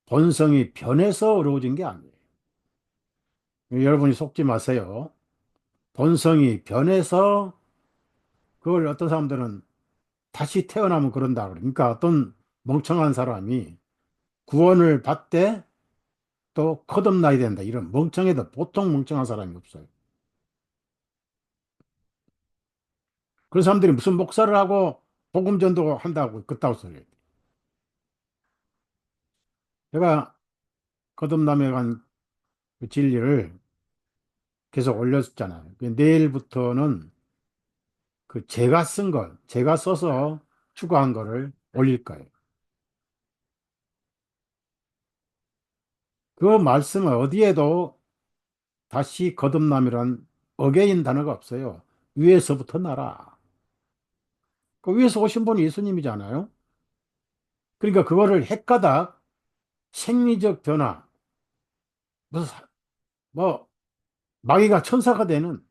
본성이 변해서 의로워진 게 아니에요. 여러분이 속지 마세요. 본성이 변해서 그걸 어떤 사람들은 다시 태어나면 그런다. 그러니까 어떤 멍청한 사람이 구원을 받되 또 거듭나야 된다. 이런 멍청해도 보통 멍청한 사람이 없어요. 그런 사람들이 무슨 목사를 하고 복음 전도 한다고 그따구 소리. 제가 거듭남에 관그 진리를 계속 올렸잖아요. 내일부터는 그 제가 쓴 걸, 제가 써서 추가한 거를 올릴 거예요. 그 말씀은 어디에도 다시 거듭남이란 어게인 단어가 없어요. 위에서부터 나라. 그 위에서 오신 분이 예수님이잖아요. 그러니까 그거를 헷가닥 생리적 변화, 무슨 뭐 마귀가 천사가 되는,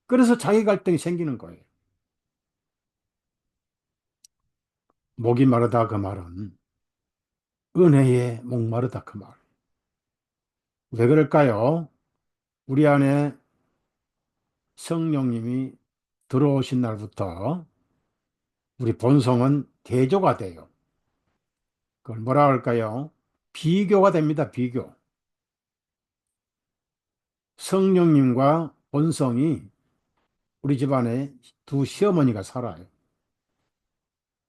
그래서 자기 갈등이 생기는 거예요. 목이 마르다 그 말은 은혜에 목마르다 그 말. 왜 그럴까요? 우리 안에 성령님이 들어오신 날부터 우리 본성은 대조가 돼요. 그걸 뭐라 할까요? 비교가 됩니다. 비교. 성령님과 본성이 우리 집안에 두 시어머니가 살아요.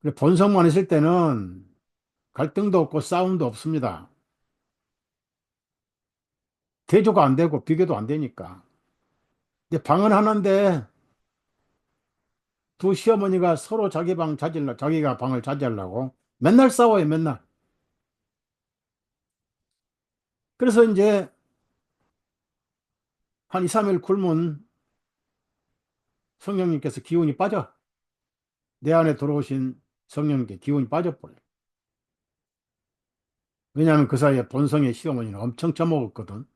근데 본성만 있을 때는 갈등도 없고 싸움도 없습니다. 대조가 안 되고 비교도 안 되니까. 근데 방은 하나인데 두 시어머니가 서로 자기 방 차지하려고, 자기가 방을 차지하려고 맨날 싸워요, 맨날. 그래서 이제 한 2, 3일 굶은 성령님께서 기운이 빠져. 내 안에 들어오신 성령님께 기운이 빠져버려요. 왜냐하면 그 사이에 본성의 시어머니는 엄청 처먹었거든.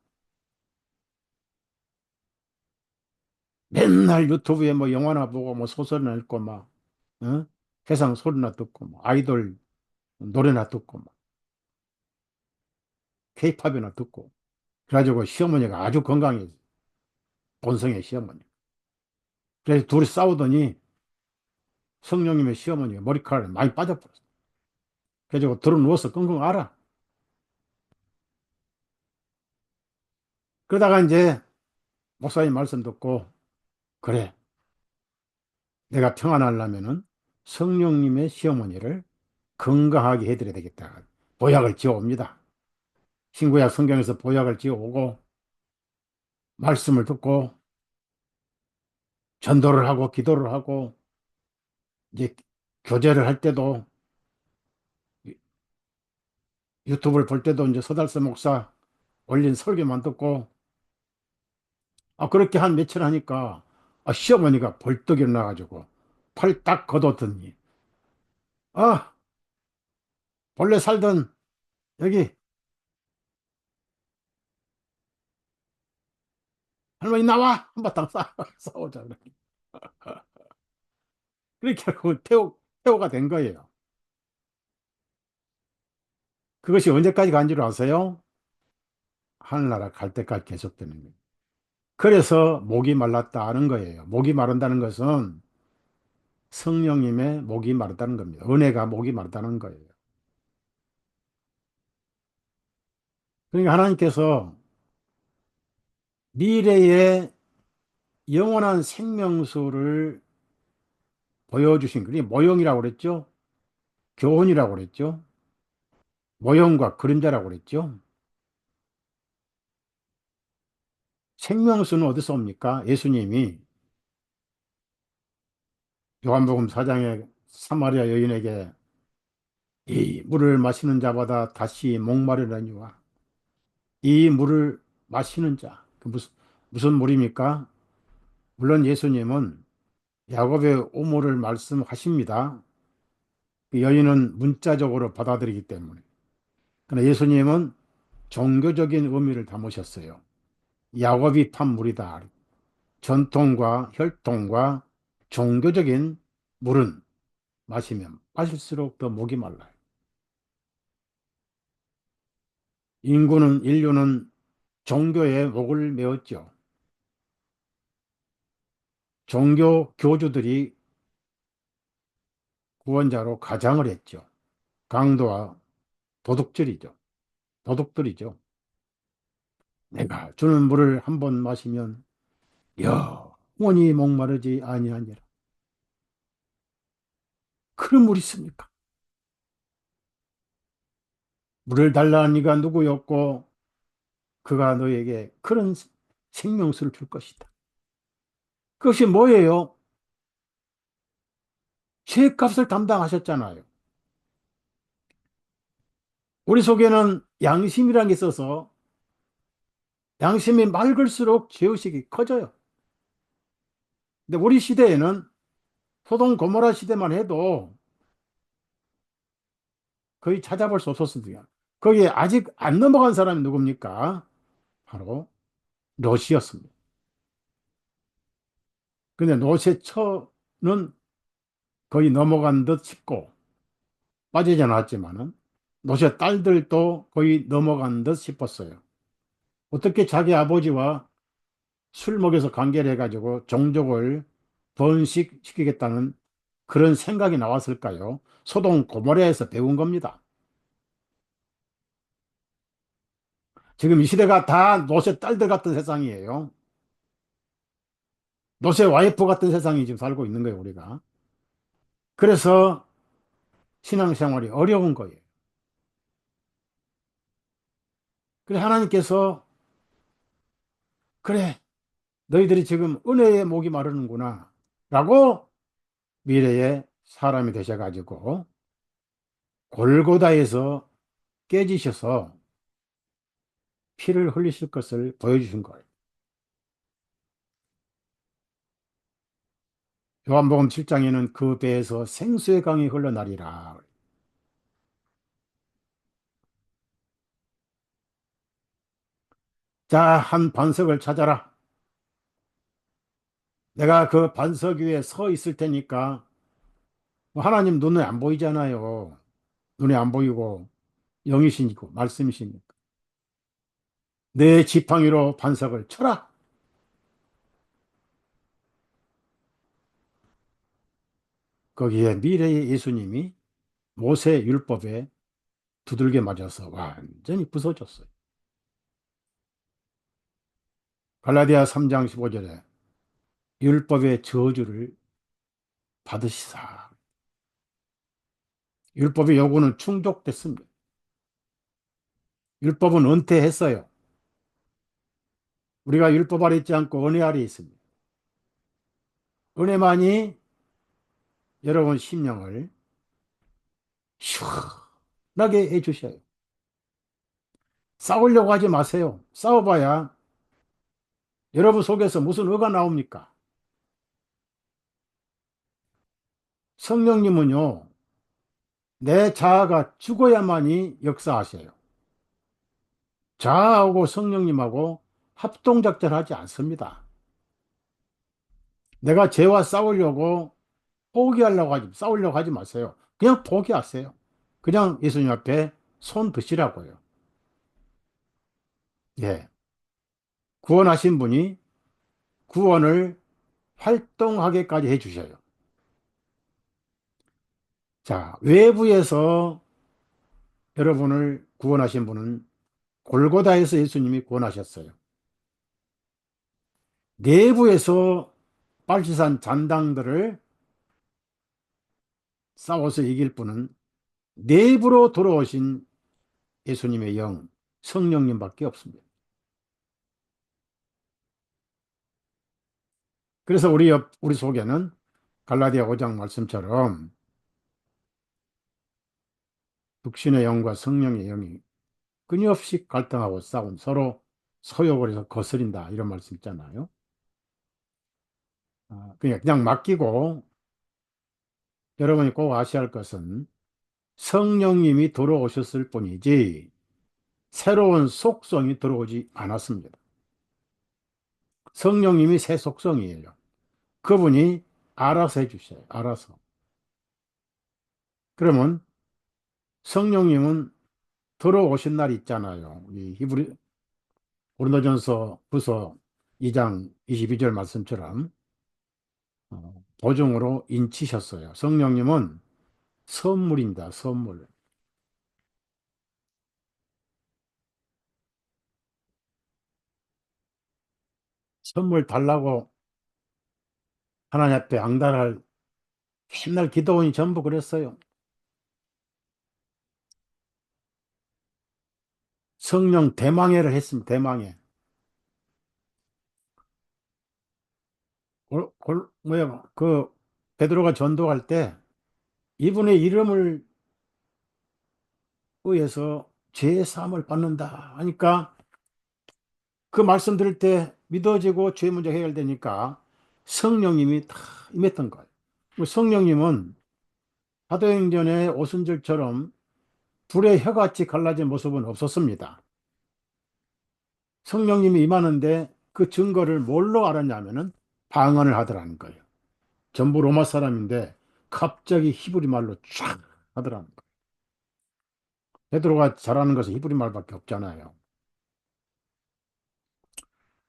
맨날 유튜브에 뭐 영화나 보고 뭐 소설이나 읽고 막, 어? 세상 소리나 듣고, 뭐 아이돌 노래나 듣고, 뭐 케이팝이나 듣고. 그래가지고 시어머니가 아주 건강해, 본성의 시어머니. 그래서 둘이 싸우더니 성령님의 시어머니가 머리카락이 많이 빠져버렸어. 그래가지고 들어 누워서 끙끙 앓아. 그러다가 이제 목사님 말씀 듣고, 그래, 내가 평안하려면은 성령님의 시어머니를 건강하게 해드려야 되겠다. 보약을 지어옵니다. 신구약 성경에서 보약을 지어오고, 말씀을 듣고, 전도를 하고, 기도를 하고, 이제 교제를 할 때도, 유튜브를 볼 때도 이제 서달서 목사 올린 설교만 듣고, 그렇게 한 며칠 하니까, 시어머니가 벌떡 일어나가지고, 팔 딱 걷었더니, 아, 본래 살던 여기 할머니 나와! 한바탕 싸우자. 그렇게 하고 태호가 된 거예요. 그것이 언제까지 간 줄 아세요? 하늘나라 갈 때까지 계속되는 거예요. 그래서 목이 말랐다 하는 거예요. 목이 마른다는 것은 성령님의 목이 마르다는 겁니다. 은혜가 목이 마르다는 거예요. 그러니까 하나님께서 미래의 영원한 생명수를 보여주신, 그게 모형이라고 그랬죠? 교훈이라고 그랬죠? 모형과 그림자라고 그랬죠? 생명수는 어디서 옵니까? 예수님이 요한복음 4장에 사마리아 여인에게 이 물을 마시는 자마다 다시 목마르려니와 이 물을 마시는 자, 무슨 물입니까? 물론 예수님은 야곱의 오물을 말씀하십니다. 그 여인은 문자적으로 받아들이기 때문에. 그러나 예수님은 종교적인 의미를 담으셨어요. 야곱이 판 물이다. 전통과 혈통과 종교적인 물은 마시면 마실수록 더 목이 말라요. 인류는 종교에 목을 메었죠. 종교 교주들이 구원자로 가장을 했죠. 강도와 도둑질이죠. 도둑들이죠. 내가 주는 물을 한 번 마시면 영원히 목마르지 아니하니라. 그런 물이 있습니까? 물을 달라는 이가 누구였고 그가 너에게 그런 생명수를 줄 것이다. 그것이 뭐예요? 죄값을 담당하셨잖아요. 우리 속에는 양심이라는 게 있어서 양심이 맑을수록 죄의식이 커져요. 근데 우리 시대에는 소돔 고모라 시대만 해도 거의 찾아볼 수 없었습니다. 거기에 아직 안 넘어간 사람이 누굽니까? 바로 롯이었습니다. 근데 롯의 처는 거의 넘어간 듯 싶고 빠지지 않았지만은 롯의 딸들도 거의 넘어간 듯 싶었어요. 어떻게 자기 아버지와 술 먹여서 관계를 해가지고 종족을 번식시키겠다는 그런 생각이 나왔을까요? 소돔 고모라에서 배운 겁니다. 지금 이 시대가 다 롯의 딸들 같은 세상이에요. 롯의 와이프 같은 세상이 지금 살고 있는 거예요, 우리가. 그래서 신앙생활이 어려운 거예요. 그래, 하나님께서, 그래, 너희들이 지금 은혜의 목이 마르는구나. 라고 미래에 사람이 되셔가지고 골고다에서 깨지셔서 피를 흘리실 것을 보여주신 거예요. 요한복음 7장에는 그 배에서 생수의 강이 흘러나리라. 자, 한 반석을 찾아라. 내가 그 반석 위에 서 있을 테니까 하나님 눈에 안 보이잖아요. 눈에 안 보이고 영이시니까 말씀이시니까. 내 지팡이로 반석을 쳐라. 거기에 미래의 예수님이 모세 율법에 두들겨 맞아서 완전히 부서졌어요. 갈라디아 3장 15절에 율법의 저주를 받으시사. 율법의 요구는 충족됐습니다. 율법은 은퇴했어요. 우리가 율법 아래 있지 않고 은혜 아래 있습니다. 은혜만이 여러분 심령을 시원하게 해주셔요. 싸우려고 하지 마세요. 싸워봐야 여러분 속에서 무슨 의가 나옵니까? 성령님은요, 내 자아가 죽어야만이 역사하셔요. 자아하고 성령님하고 합동작전하지 않습니다. 내가 죄와 싸우려고 하지 마세요. 그냥 포기하세요. 그냥 예수님 앞에 손 드시라고요. 예. 구원하신 분이 구원을 활동하게까지 해주셔요. 자, 외부에서 여러분을 구원하신 분은 골고다에서 예수님이 구원하셨어요. 내부에서 빨치산 잔당들을 싸워서 이길 분은 내부로 돌아오신 예수님의 영, 성령님밖에 없습니다. 그래서 우리 속에는 갈라디아 5장 말씀처럼 육신의 영과 성령의 영이 끊임없이 갈등하고 싸운 서로 소욕을 해서 거스린다 이런 말씀 있잖아요. 그냥 맡기고 여러분이 꼭 아셔야 할 것은 성령님이 들어오셨을 뿐이지 새로운 속성이 들어오지 않았습니다. 성령님이 새 속성이에요. 그분이 알아서 해주셔요. 알아서. 그러면 성령님은 들어오신 날이 있잖아요. 이 고린도전서 9서 2장 22절 말씀처럼 보증으로 인치셨어요. 성령님은 선물입니다. 선물. 선물 달라고 하나님 앞에 앙달할 맨날 기도원이 전부 그랬어요. 성령 대망회를 했습니다. 대망회. 뭐야, 베드로가 전도할 때 이분의 이름을 의해서 죄 사함을 받는다 하니까 그 말씀 들을 때 믿어지고 죄 문제 해결되니까 성령님이 다 임했던 거예요. 성령님은 사도행전의 오순절처럼 불의 혀같이 갈라진 모습은 없었습니다. 성령님이 임하는데 그 증거를 뭘로 알았냐면은 방언을 하더라는 거예요. 전부 로마 사람인데 갑자기 히브리 말로 쫙 하더라는 거예요. 베드로가 잘하는 것은 히브리 말밖에 없잖아요.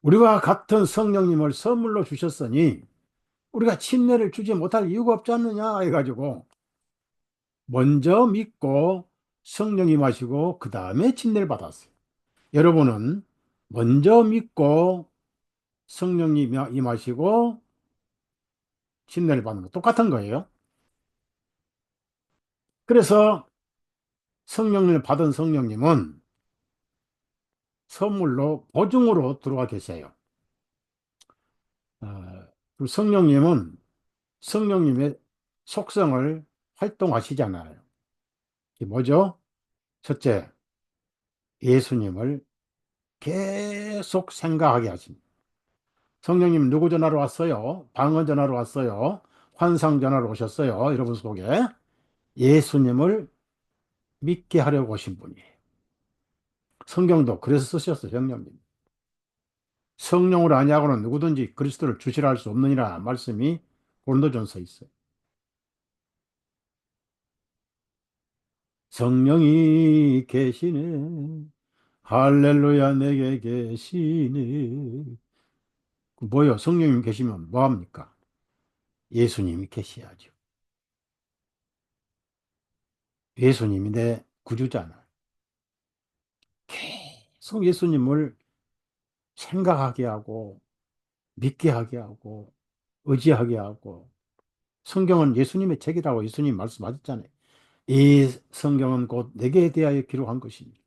우리와 같은 성령님을 선물로 주셨으니 우리가 침례를 주지 못할 이유가 없지 않느냐 해가지고 먼저 믿고 성령 임하시고 그 다음에 침례를 받았어요. 여러분은 먼저 믿고 성령님 임하시고 침례를 받는 거 똑같은 거예요. 그래서 성령님을 받은 성령님은 선물로 보증으로 들어와 계세요. 그 성령님은 성령님의 속성을 활동하시잖아요. 이게 뭐죠? 첫째, 예수님을 계속 생각하게 하십니다. 성령님 누구 전화로 왔어요? 방언 전화로 왔어요? 환상 전화로 오셨어요? 여러분 속에 예수님을 믿게 하려고 오신 분이에요. 성경도 그래서 쓰셨어요. 성령님. 성령을 아니하고는 누구든지 그리스도를 주시라 할 수 없느니라 말씀이 고린도전서에 있어요. 성령이 계시네. 할렐루야, 내게 계시네. 뭐요? 성령님 계시면 뭐합니까? 예수님이 계셔야죠. 예수님이 내 구주잖아요. 계속 예수님을 생각하게 하고, 믿게 하게 하고, 의지하게 하고, 성경은 예수님의 책이라고 예수님 말씀하셨잖아요. 이 성경은 곧 내게 대하여 기록한 것입니다.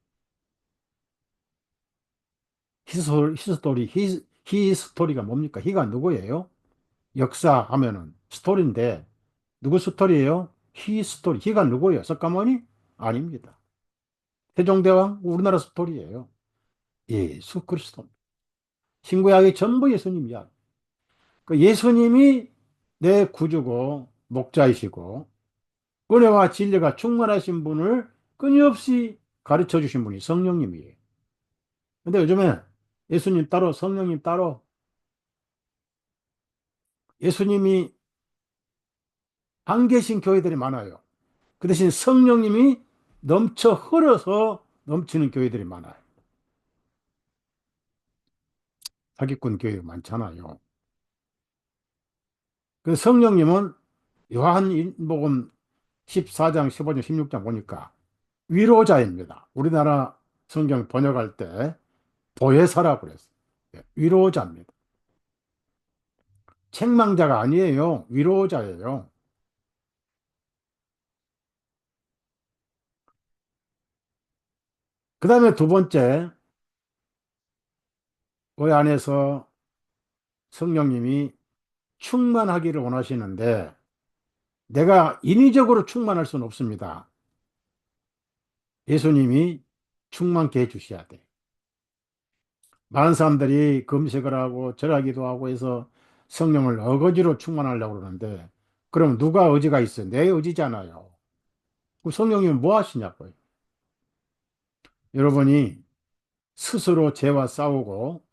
히스토리가 뭡니까? 히가 누구예요? 역사 하면은 스토리인데, 누구 스토리예요? 히스토리. 히가 누구예요? 석가모니? 아닙니다. 세종대왕? 우리나라 스토리예요. 예수 그리스도. 신구약이 전부 예수님이야. 그 예수님이 내 구주고 목자이시고 은혜와 진리가 충만하신 분을 끊임없이 가르쳐 주신 분이 성령님이에요. 근데 요즘에 예수님 따로 성령님 따로 예수님이 안 계신 교회들이 많아요. 그 대신 성령님이 넘쳐 흘러서 넘치는 교회들이 많아요. 사기꾼 교회 많잖아요. 그 성령님은 요한복음 14장, 15장, 16장 보니까 위로자입니다. 우리나라 성경 번역할 때 보혜사라고 그랬어요. 예, 위로자입니다. 책망자가 아니에요. 위로자예요. 그 다음에 두 번째, 그 안에서 성령님이 충만하기를 원하시는데 내가 인위적으로 충만할 수는 없습니다. 예수님이 충만케 해주셔야 돼. 많은 사람들이 금식을 하고 절하기도 하고 해서 성령을 어거지로 충만하려고 그러는데 그럼 누가 의지가 있어요? 내 의지잖아요. 그 성령님은 뭐 하시냐고요. 여러분이 스스로 죄와 싸우고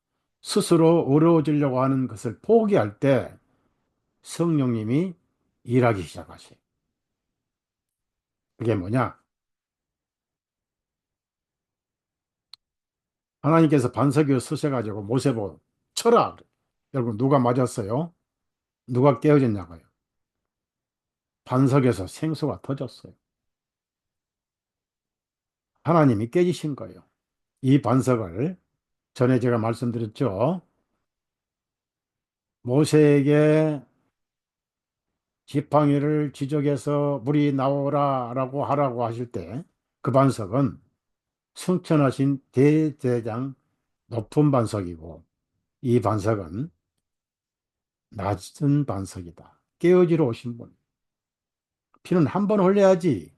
스스로 어려워지려고 하는 것을 포기할 때 성령님이 일하기 시작하셔요. 그게 뭐냐? 하나님께서 반석 위에 서셔가지고 모세보고 쳐라. 여러분 누가 맞았어요? 누가 깨어졌냐고요? 반석에서 생수가 터졌어요. 하나님이 깨지신 거예요. 이 반석을 전에 제가 말씀드렸죠. 모세에게 지팡이를 지적해서 물이 나오라라고 하라고 하실 때 그 반석은 승천하신 대제장 높은 반석이고 이 반석은 낮은 반석이다. 깨어지러 오신 분. 피는 한 번 흘려야지.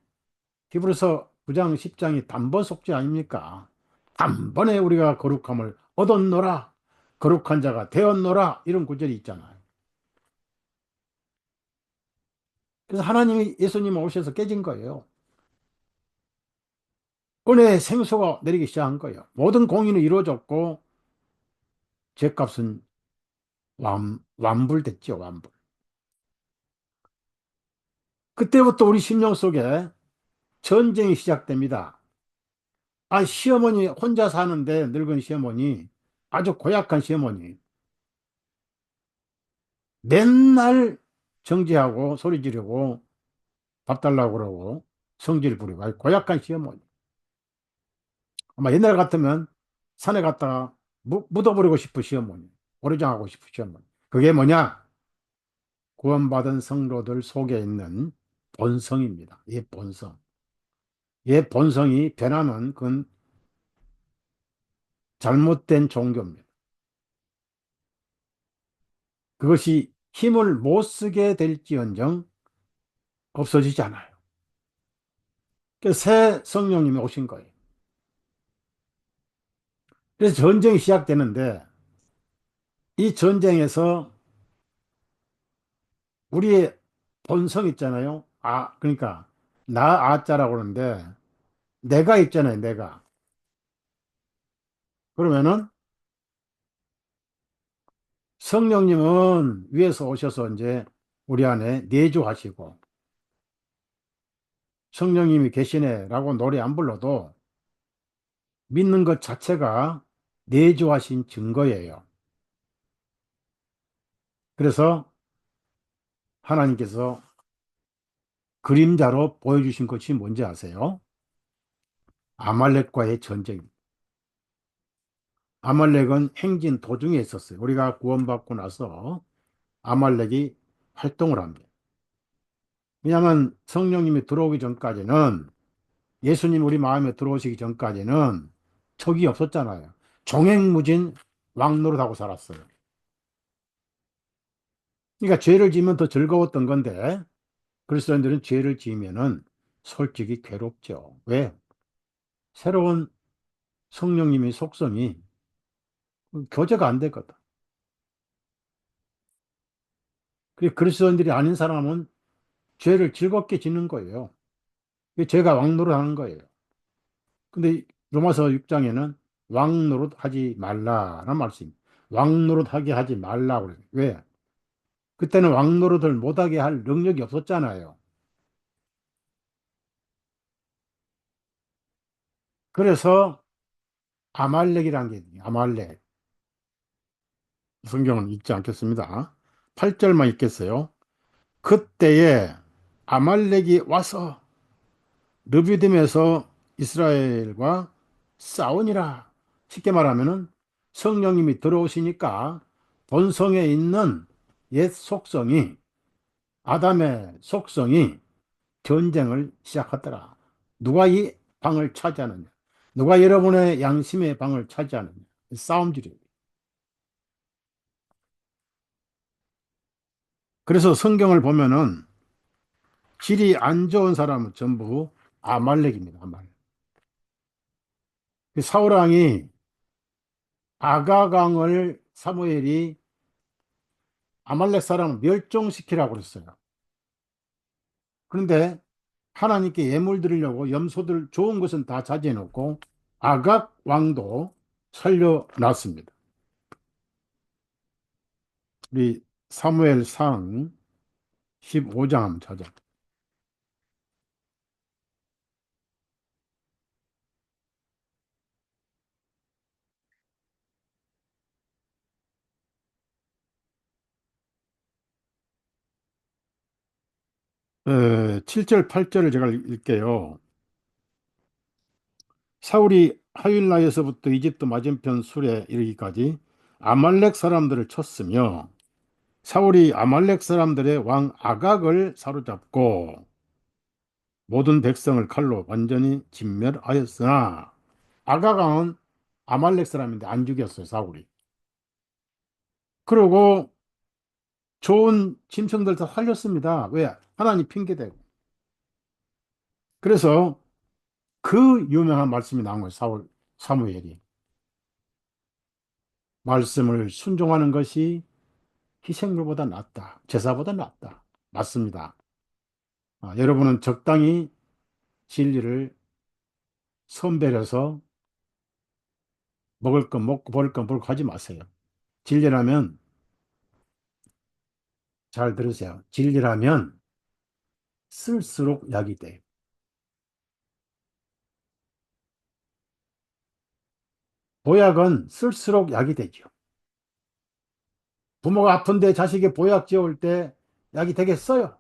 히브리서 9장 10장이 단번 속죄 아닙니까? 단번에 우리가 거룩함을 얻었노라. 거룩한 자가 되었노라. 이런 구절이 있잖아요. 그래서 하나님이 예수님 오셔서 깨진 거예요. 은혜의 생수가 내리기 시작한 거예요. 모든 공의는 이루어졌고 죄값은 완불됐죠. 완불. 그때부터 우리 심령 속에 전쟁이 시작됩니다. 아, 시어머니 혼자 사는데 늙은 시어머니 아주 고약한 시어머니 맨날 정죄하고 소리 지르고 밥 달라고 그러고 성질 부리고 아주 고약한 시어머니. 아마 옛날 같으면 산에 갔다가 묻어버리고 싶은 시어머니. 오래장하고 싶은 시어머니. 그게 뭐냐? 구원받은 성도들 속에 있는 본성입니다. 이 본성. 이 본성이 변하면 그건 잘못된 종교입니다. 그것이 힘을 못 쓰게 될지언정 없어지지 않아요. 그래서 새 성령님이 오신 거예요. 그래서 전쟁이 시작되는데 이 전쟁에서 우리의 본성 있잖아요. 아, 그러니까 나 아자라고 그러는데 내가 있잖아요. 내가. 그러면은 성령님은 위에서 오셔서 이제 우리 안에 내주하시고 성령님이 계시네라고 노래 안 불러도 믿는 것 자체가 내주하신 증거예요. 그래서 하나님께서 그림자로 보여주신 것이 뭔지 아세요? 아말렉과의 전쟁입니다. 아말렉은 행진 도중에 있었어요. 우리가 구원받고 나서 아말렉이 활동을 합니다. 왜냐하면 성령님이 들어오기 전까지는, 예수님 우리 마음에 들어오시기 전까지는 적이 없었잖아요. 종횡무진 왕노릇하고 살았어요. 그러니까 죄를 지으면 더 즐거웠던 건데, 그리스도인들은 죄를 지으면은 솔직히 괴롭죠. 왜? 새로운 성령님의 속성이 교제가 안 되거든. 그리스도인들이 아닌 사람은 죄를 즐겁게 짓는 거예요. 죄가 왕노릇하는 거예요. 근데 로마서 6장에는 왕노릇 하지 말라라는 말씀입니다. 왕노릇 하게 하지 말라고 그래요. 왜? 그때는 왕노릇을 못하게 할 능력이 없었잖아요. 그래서 아말렉이라는 게 있어요. 아말렉. 성경은 읽지 않겠습니다. 8절만 읽겠어요. 그때에 아말렉이 와서 르비딤에서 이스라엘과 싸우니라. 쉽게 말하면은 성령님이 들어오시니까 본성에 있는 옛 속성이, 아담의 속성이 전쟁을 시작하더라. 누가 이 방을 차지하느냐? 누가 여러분의 양심의 방을 차지하느냐? 싸움질이에요. 그래서 성경을 보면은 질이 안 좋은 사람은 전부 아말렉입니다. 아말렉. 사울 왕이, 아가강을 사무엘이 아말렉 사람을 멸종시키라고 그랬어요. 그런데 하나님께 예물 드리려고 염소들 좋은 것은 다 자제해 놓고 아각 왕도 살려놨습니다. 우리 사무엘상 15장 한번 찾아. 7절, 8절을 제가 읽게요. 사울이 하윌라에서부터 이집트 맞은편 술에 이르기까지 아말렉 사람들을 쳤으며 사울이 아말렉 사람들의 왕 아각을 사로잡고 모든 백성을 칼로 완전히 진멸하였으나, 아가강은 아말렉 사람인데 안 죽였어요, 사울이. 그리고 좋은 짐승들 다 살렸습니다. 왜? 하나님 핑계대고. 그래서 그 유명한 말씀이 나온 거예요, 사무엘이. 말씀을 순종하는 것이 희생물보다 낫다. 제사보다 낫다. 맞습니다. 여러분은 적당히 진리를 선별해서 먹을 건 먹고 버릴 건 버리고 하지 마세요. 진리라면, 잘 들으세요. 진리라면 쓸수록 약이 돼. 보약은 쓸수록 약이 되죠. 부모가 아픈데 자식이 보약 지어올 때 약이 되겠어요?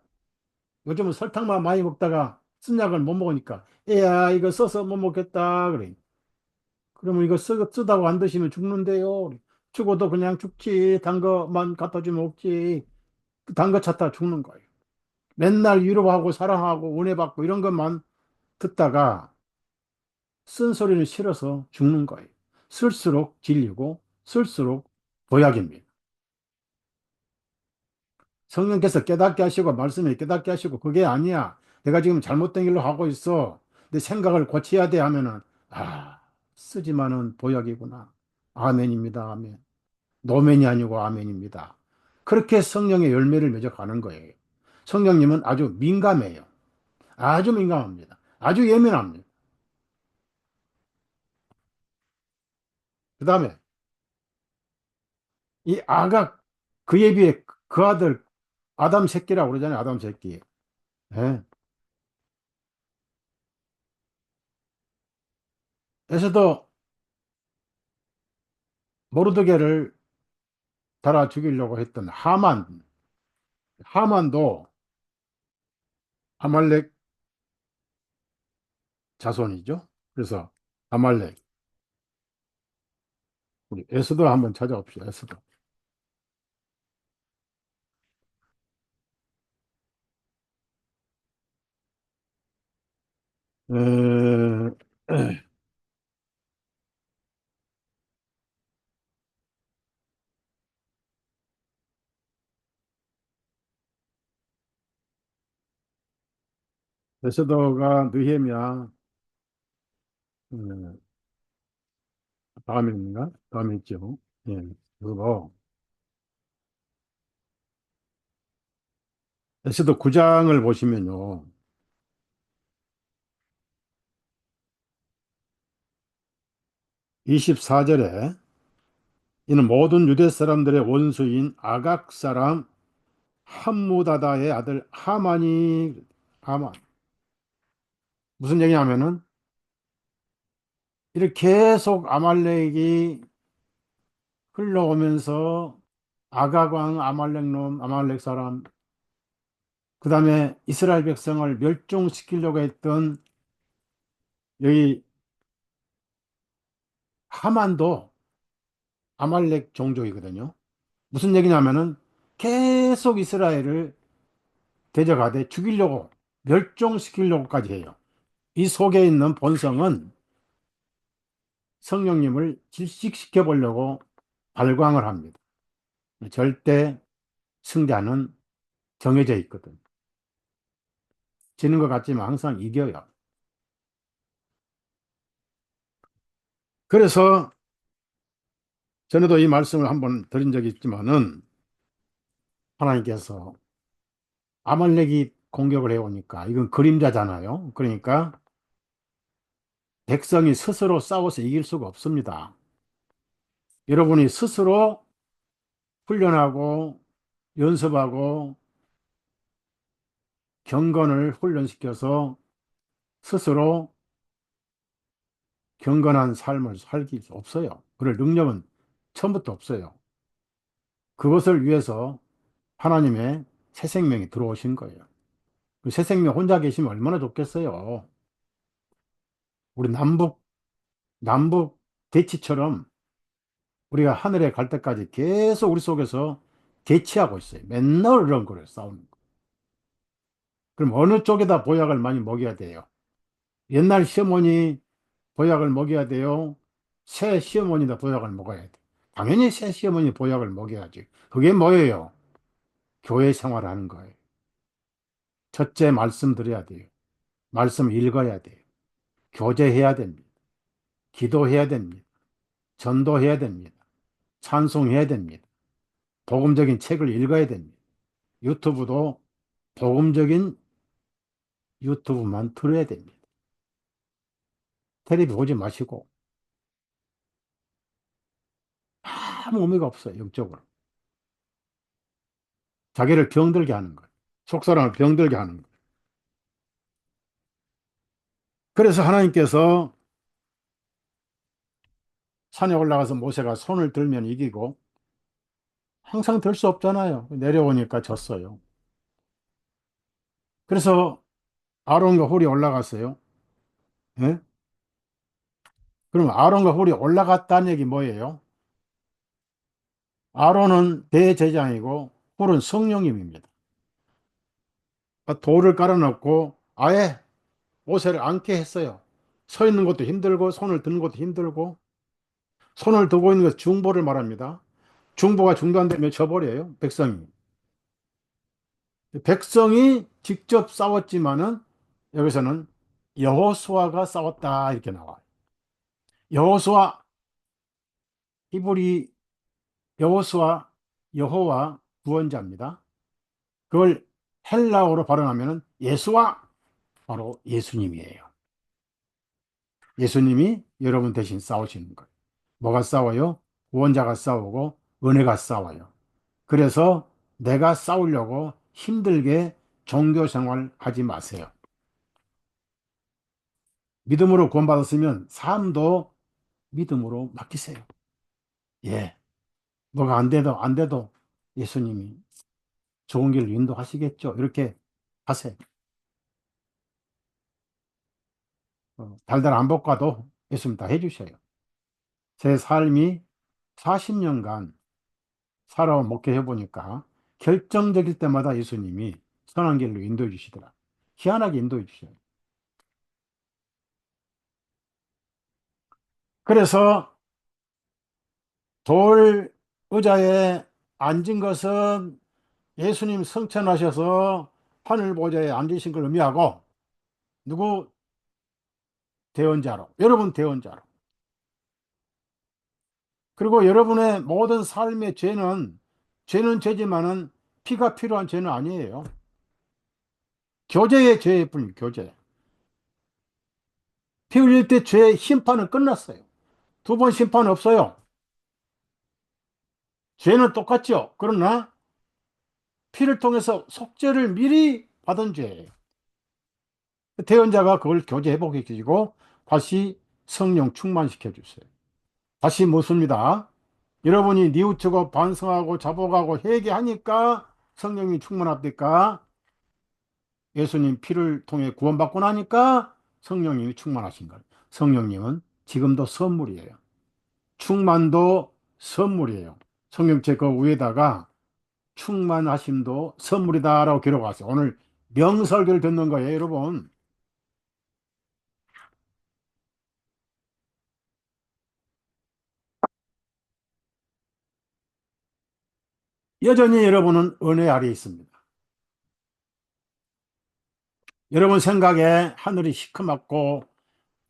요즘은 설탕만 많이 먹다가 쓴 약을 못 먹으니까 애야 이거 써서 못 먹겠다 그래. 그러면 이거 쓰다고 안 드시면 죽는데요. 죽어도 그냥 죽지. 단 거만 갖다 주면 없지. 단 거 찾다 죽는 거예요. 맨날 위로하고 사랑하고 은혜 받고 이런 것만 듣다가 쓴소리는 싫어서 죽는 거예요. 쓸수록 진리고 쓸수록 보약입니다. 성령께서 깨닫게 하시고 말씀에 깨닫게 하시고 그게 아니야. 내가 지금 잘못된 길로 하고 있어. 내 생각을 고쳐야 돼 하면은, 아, 쓰지만은 보약이구나. 아멘입니다. 아멘. 노멘이 아니고 아멘입니다. 그렇게 성령의 열매를 맺어 가는 거예요. 성령님은 아주 민감해요. 아주 민감합니다. 아주 예민합니다. 그 다음에 이 아가, 그에 비해 그 아들 아담 새끼라고 그러잖아요. 아담 새끼. 예. 에스더 모르드게를 달아 죽이려고 했던 하만도 아말렉 자손이죠. 그래서 아말렉, 우리 에스더 한번 찾아봅시다. 에스더. 에, 에스더가 느헤미야 음, 다음에 있는가? 다음에 있죠. 예, 그거 에스더 9장을 보시면요. 24절에 이는 모든 유대 사람들의 원수인 아각 사람 함무다다의 아들 하만 무슨 얘기냐면은 이렇게 계속 아말렉이 흘러오면서 아각 왕 아말렉 놈 아말렉 사람 그 다음에 이스라엘 백성을 멸종시키려고 했던 여기 하만도 아말렉 종족이거든요. 무슨 얘기냐면은 계속 이스라엘을 대적하되 죽이려고 멸종시키려고까지 해요. 이 속에 있는 본성은 성령님을 질식시켜 보려고 발광을 합니다. 절대 승자는 정해져 있거든. 지는 것 같지만 항상 이겨요. 그래서 전에도 이 말씀을 한번 드린 적이 있지만은 하나님께서 아말렉이 공격을 해오니까 이건 그림자잖아요. 그러니까 백성이 스스로 싸워서 이길 수가 없습니다. 여러분이 스스로 훈련하고 연습하고 경건을 훈련시켜서 스스로 경건한 삶을 살기 없어요. 그럴 능력은 처음부터 없어요. 그것을 위해서 하나님의 새 생명이 들어오신 거예요. 그 새 생명 혼자 계시면 얼마나 좋겠어요. 우리 남북 대치처럼 우리가 하늘에 갈 때까지 계속 우리 속에서 대치하고 있어요. 맨날 그런 거를 싸우는 거. 그럼 어느 쪽에다 보약을 많이 먹여야 돼요? 옛날 시어머니 보약을 먹여야 돼요? 새 시어머니다 보약을 먹어야 돼. 당연히 새 시어머니 보약을 먹여야지. 그게 뭐예요? 교회 생활하는 거예요. 첫째 말씀 드려야 돼요. 말씀 읽어야 돼요. 교제해야 됩니다. 기도해야 됩니다. 전도해야 됩니다. 찬송해야 됩니다. 복음적인 책을 읽어야 됩니다. 유튜브도 복음적인 유튜브만 들어야 됩니다. 텔레비 보지 마시고 아무 의미가 없어요. 영적으로. 자기를 병들게 하는 거예요. 속사람을 병들게 하는 거예요. 그래서 하나님께서 산에 올라가서 모세가 손을 들면 이기고 항상 들 수 없잖아요. 내려오니까 졌어요. 그래서 아론과 홀이 올라갔어요. 예? 그럼 아론과 홀이 올라갔다는 얘기 뭐예요? 아론은 대제사장이고 홀은 성령님입니다. 돌을 깔아놓고 아예 모세를 앉게 했어요. 서 있는 것도 힘들고 손을 드는 것도 힘들고 손을 들고 있는 것은 중보를 말합니다. 중보가 중단되면 져버려요. 백성이. 백성이 직접 싸웠지만은 여기서는 여호수아가 싸웠다 이렇게 나와요. 여호수아 히브리 여호수아 여호와 구원자입니다. 그걸 헬라어로 발음하면은 예수와 바로 예수님이에요. 예수님이 여러분 대신 싸우시는 거예요. 뭐가 싸워요? 구원자가 싸우고 은혜가 싸워요. 그래서 내가 싸우려고 힘들게 종교 생활 하지 마세요. 믿음으로 구원받았으면 삶도 믿음으로 맡기세요. 예. 뭐가 안 돼도 예수님이 좋은 길로 인도하시겠죠. 이렇게 하세요. 달달 안 볶아도 예수님 다 해주셔요. 제 삶이 40년간 살아 목회해 보니까 결정적일 때마다 예수님이 선한 길로 인도해 주시더라. 희한하게 인도해 주셔요. 그래서 돌 의자에 앉은 것은 예수님 성천하셔서 하늘 보좌에 앉으신 걸 의미하고, 누구? 대언자로, 여러분 대언자로. 그리고 여러분의 모든 삶의 죄는 죄지만은 피가 필요한 죄는 아니에요. 교제의 죄일 뿐이에요. 교제. 피 흘릴 때 죄의 심판은 끝났어요. 두 번 심판 없어요. 죄는 똑같죠. 그러나 피를 통해서 속죄를 미리 받은 죄예요. 대언자가 그걸 교제해보게 해주시고 다시 성령 충만시켜 주세요. 다시 묻습니다. 여러분이 뉘우치고 반성하고 자복하고 회개하니까 성령이 충만합니까? 예수님 피를 통해 구원받고 나니까 성령님이 충만하신 거예요. 성령님은 지금도 선물이에요. 충만도 선물이에요. 성경책 그 위에다가 충만하심도 선물이다라고 기록하세요. 오늘 명설교를 듣는 거예요, 여러분. 여전히 여러분은 은혜 아래에 있습니다. 여러분 생각에 하늘이 시커멓고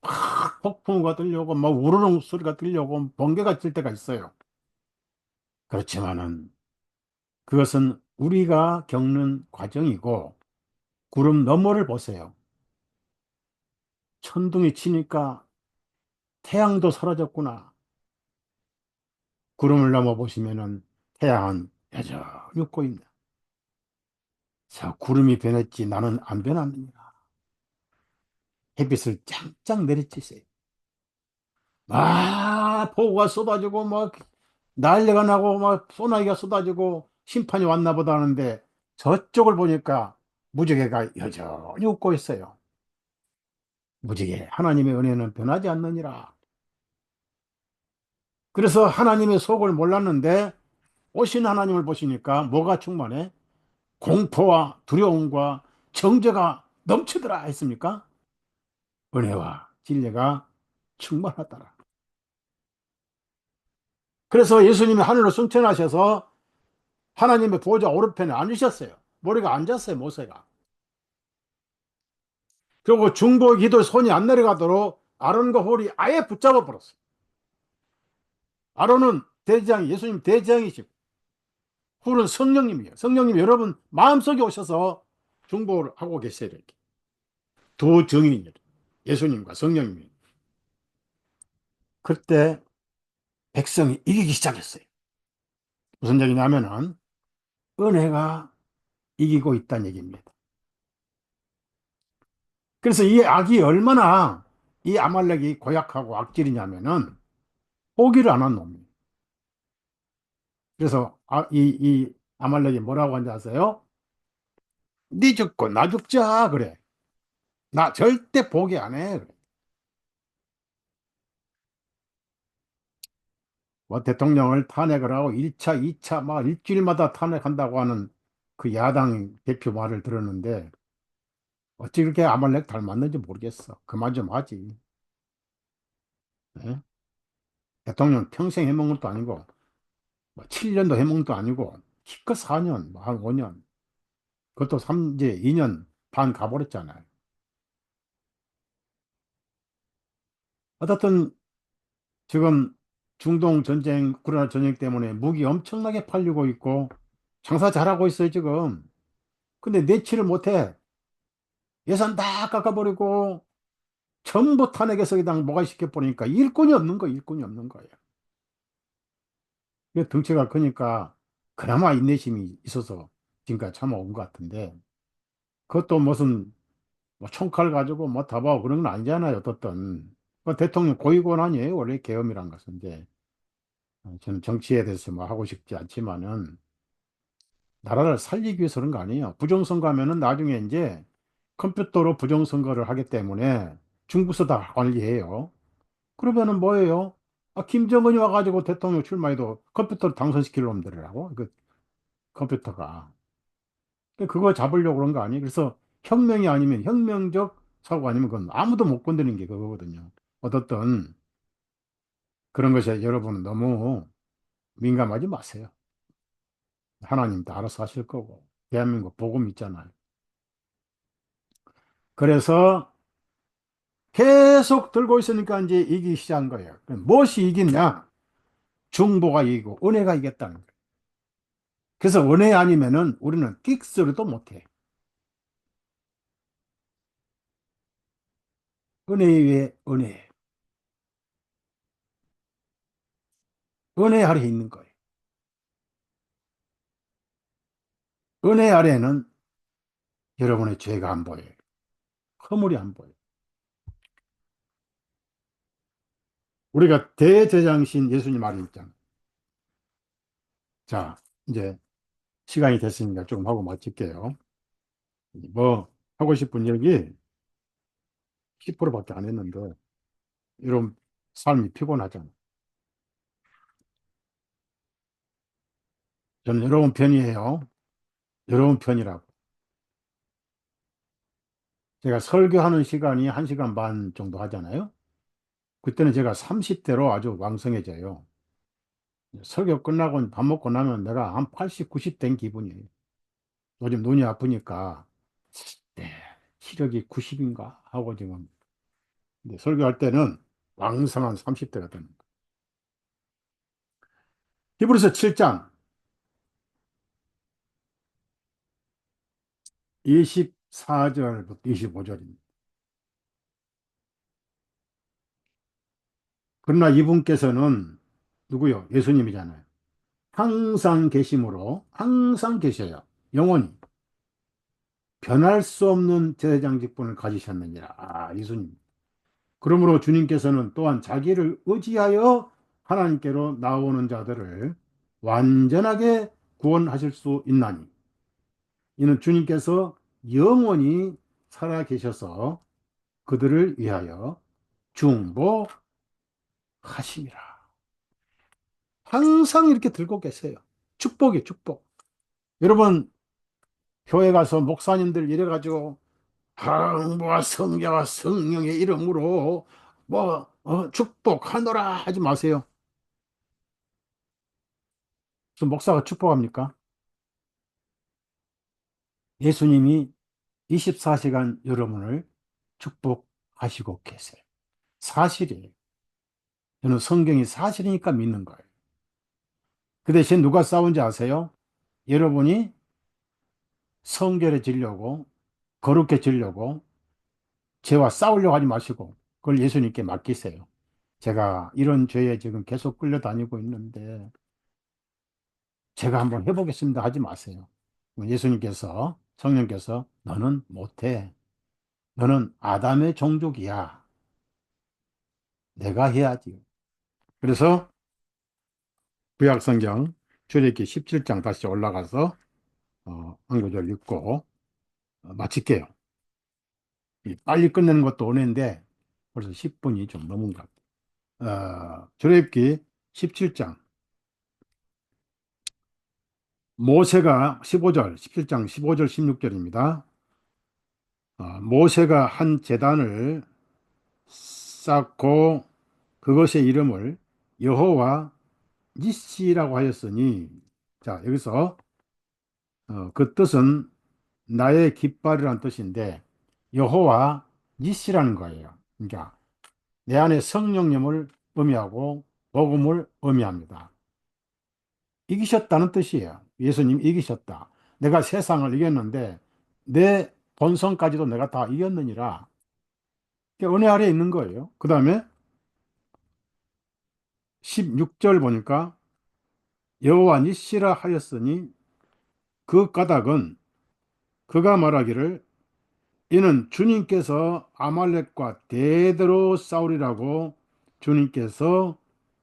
막 폭풍우가 들려오고 막 우르릉 소리가 들려오고 번개가 칠 때가 있어요. 그렇지만은 그것은 우리가 겪는 과정이고, 구름 너머를 보세요. 천둥이 치니까 태양도 사라졌구나. 구름을 넘어 보시면은 태양은 여전히 웃고 있네. 저 구름이 변했지 나는 안 변합니다. 햇빛을 짱짱 내리치세요. 폭우가 쏟아지고 막 난리가 나고 막 소나기가 쏟아지고 심판이 왔나 보다 하는데 저쪽을 보니까 무지개가 여전히 웃고 있어요. 무지개, 하나님의 은혜는 변하지 않느니라. 그래서 하나님의 속을 몰랐는데 오신 하나님을 보시니까 뭐가 충만해? 공포와 두려움과 정죄가 넘치더라 했습니까? 은혜와 진리가 충만하더라. 그래서 예수님이 하늘로 승천하셔서 하나님의 보좌 오른편에 앉으셨어요. 머리가 앉았어요, 모세가. 그리고 중보 기도 손이 안 내려가도록 아론과 홀이 아예 붙잡아 버렸어요. 아론은 대지장, 예수님 대지장이시고 홀은 성령님이에요. 성령님 여러분 마음속에 오셔서 중보를 하고 계세요. 이렇게 두 증인입니다. 예수님과 성령님이. 그때 백성이 이기기 시작했어요. 무슨 얘기냐면은 은혜가 이기고 있다는 얘기입니다. 그래서 이 악이 얼마나, 이 아말렉이 고약하고 악질이냐면은 포기를 안 한 놈이에요. 그래서 이 아말렉이 뭐라고 하는지 아세요? 네 죽고 나 죽자 그래. 나 절대 포기 안 해. 그래. 뭐 대통령을 탄핵을 하고 1차, 2차 막 일주일마다 탄핵한다고 하는 그 야당 대표 말을 들었는데 어찌 그렇게 아말렉 닮았는지 모르겠어. 그만 좀 하지. 예? 대통령 평생 해먹은 것도 아니고 뭐 7년도 해먹은 것도 아니고 기껏 4년, 뭐한 5년, 그것도 이제 2년 반 가버렸잖아요. 어떻든 지금 중동 전쟁, 우크라이나 전쟁 때문에 무기 엄청나게 팔리고 있고 장사 잘하고 있어요, 지금. 근데 내치를 못해. 예산 다 깎아버리고 전부 탄핵에서 그냥 모가시켜버리니까 일꾼이 없는 거예요, 일꾼이 없는 거예요. 그 덩치가 크니까 그나마 인내심이 있어서 지금까지 참아온 것 같은데, 그것도 무슨 뭐 총칼 가지고 뭐 다봐고 그런 건 아니잖아요. 어떻든. 그 대통령 고위권 아니에요. 원래 계엄이란 것은 이제. 저는 정치에 대해서 뭐 하고 싶지 않지만은 나라를 살리기 위해서 그런 거 아니에요. 부정선거 하면은 나중에 이제 컴퓨터로 부정선거를 하기 때문에 중부서 다 관리해요. 그러면은 뭐예요? 김정은이 와가지고 대통령 출마해도 컴퓨터로 당선시킬 놈들이라고, 그 컴퓨터가. 그거 잡으려고 그런 거 아니에요? 그래서 혁명이 아니면 혁명적 사고 아니면 그건 아무도 못 건드는 게 그거거든요. 어떻든 그런 것에 여러분은 너무 민감하지 마세요. 하나님 다 알아서 하실 거고. 대한민국 복음 있잖아요. 그래서 계속 들고 있으니까 이제 이기기 시작한 거예요. 그럼 무엇이 이기냐? 중보가 이기고 은혜가 이겼다는 거예요. 그래서 은혜 아니면은 우리는 끽소리도 못해. 은혜 위에 은혜. 은혜 아래에 있는 거예요. 은혜 아래에는 여러분의 죄가 안 보여요. 허물이 안 보여요. 우리가 대제장신 예수님 말이 있잖아요. 자, 이제 시간이 됐으니까 좀 하고 마칠게요. 뭐 하고 싶은 얘기 10%밖에 안 했는데 이런 삶이 피곤하잖아요. 저는 여러분 편이에요. 여러분 편이라고. 제가 설교하는 시간이 1시간 반 정도 하잖아요. 그때는 제가 30대로 아주 왕성해져요. 설교 끝나고 밥 먹고 나면 내가 한 80, 90 된 기분이에요. 요즘 눈이 아프니까 네, 시력이 90인가 하고 지금 근데 설교할 때는 왕성한 30대가 됩니다. 히브리서 7장 24절부터 25절입니다. 그러나 이분께서는 누구요? 예수님이잖아요. 항상 계심으로 항상 계셔요. 영원히 변할 수 없는 제사장 직분을 가지셨느니라. 예수님. 그러므로 주님께서는 또한 자기를 의지하여 하나님께로 나오는 자들을 완전하게 구원하실 수 있나니 이는 주님께서 영원히 살아 계셔서 그들을 위하여 중보하심이라. 항상 이렇게 들고 계세요. 축복이 축복. 여러분 교회 가서 목사님들 이래가지고 성부와 성자와 성령의 이름으로 축복하노라 하지 마세요. 무슨 목사가 축복합니까? 예수님이 24시간 여러분을 축복하시고 계세요. 사실이에요. 저는 성경이 사실이니까 믿는 거예요. 그 대신 누가 싸운지 아세요? 여러분이 성결해지려고 거룩해지려고 죄와 싸우려고 하지 마시고 그걸 예수님께 맡기세요. 제가 이런 죄에 지금 계속 끌려다니고 있는데 제가 한번 해보겠습니다 하지 마세요. 예수님께서 성령께서 너는 못해. 너는 아담의 종족이야. 내가 해야지. 그래서 구약성경 출애굽기 17장 다시 올라가서 한 구절 읽고 마칠게요. 빨리 끝내는 것도 은혜인데 벌써 10분이 좀 넘은 것 같아요. 출애굽기 17장 모세가 15절 17장 15절 16절입니다. 모세가 한 제단을 쌓고 그것의 이름을 여호와 니시라고 하였으니 자 여기서 그 뜻은 나의 깃발이라는 뜻인데 여호와 니시라는 거예요. 그러니까 내 안에 성령님을 의미하고 복음을 의미합니다. 이기셨다는 뜻이에요. 예수님 이기셨다. 내가 세상을 이겼는데 내 본성까지도 내가 다 이겼느니라. 은혜 아래에 있는 거예요. 그 다음에 16절 보니까 여호와 니시라 하였으니 그 까닭은 그가 말하기를 이는 주님께서 아말렉과 대대로 싸우리라고 주님께서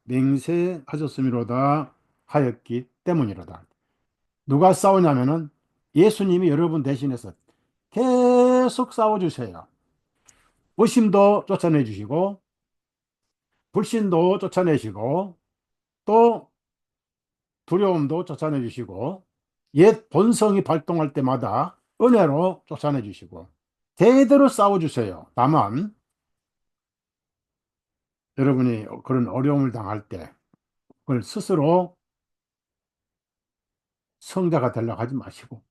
맹세하셨음이로다 하였기 때문이로다. 누가 싸우냐면은 예수님이 여러분 대신해서 계속 싸워주세요. 의심도 쫓아내 주시고 불신도 쫓아내시고 또 두려움도 쫓아내 주시고 옛 본성이 발동할 때마다 은혜로 쫓아내 주시고 대대로 싸워주세요. 다만 여러분이 그런 어려움을 당할 때 그걸 스스로 성자가 되려고 하지 마시고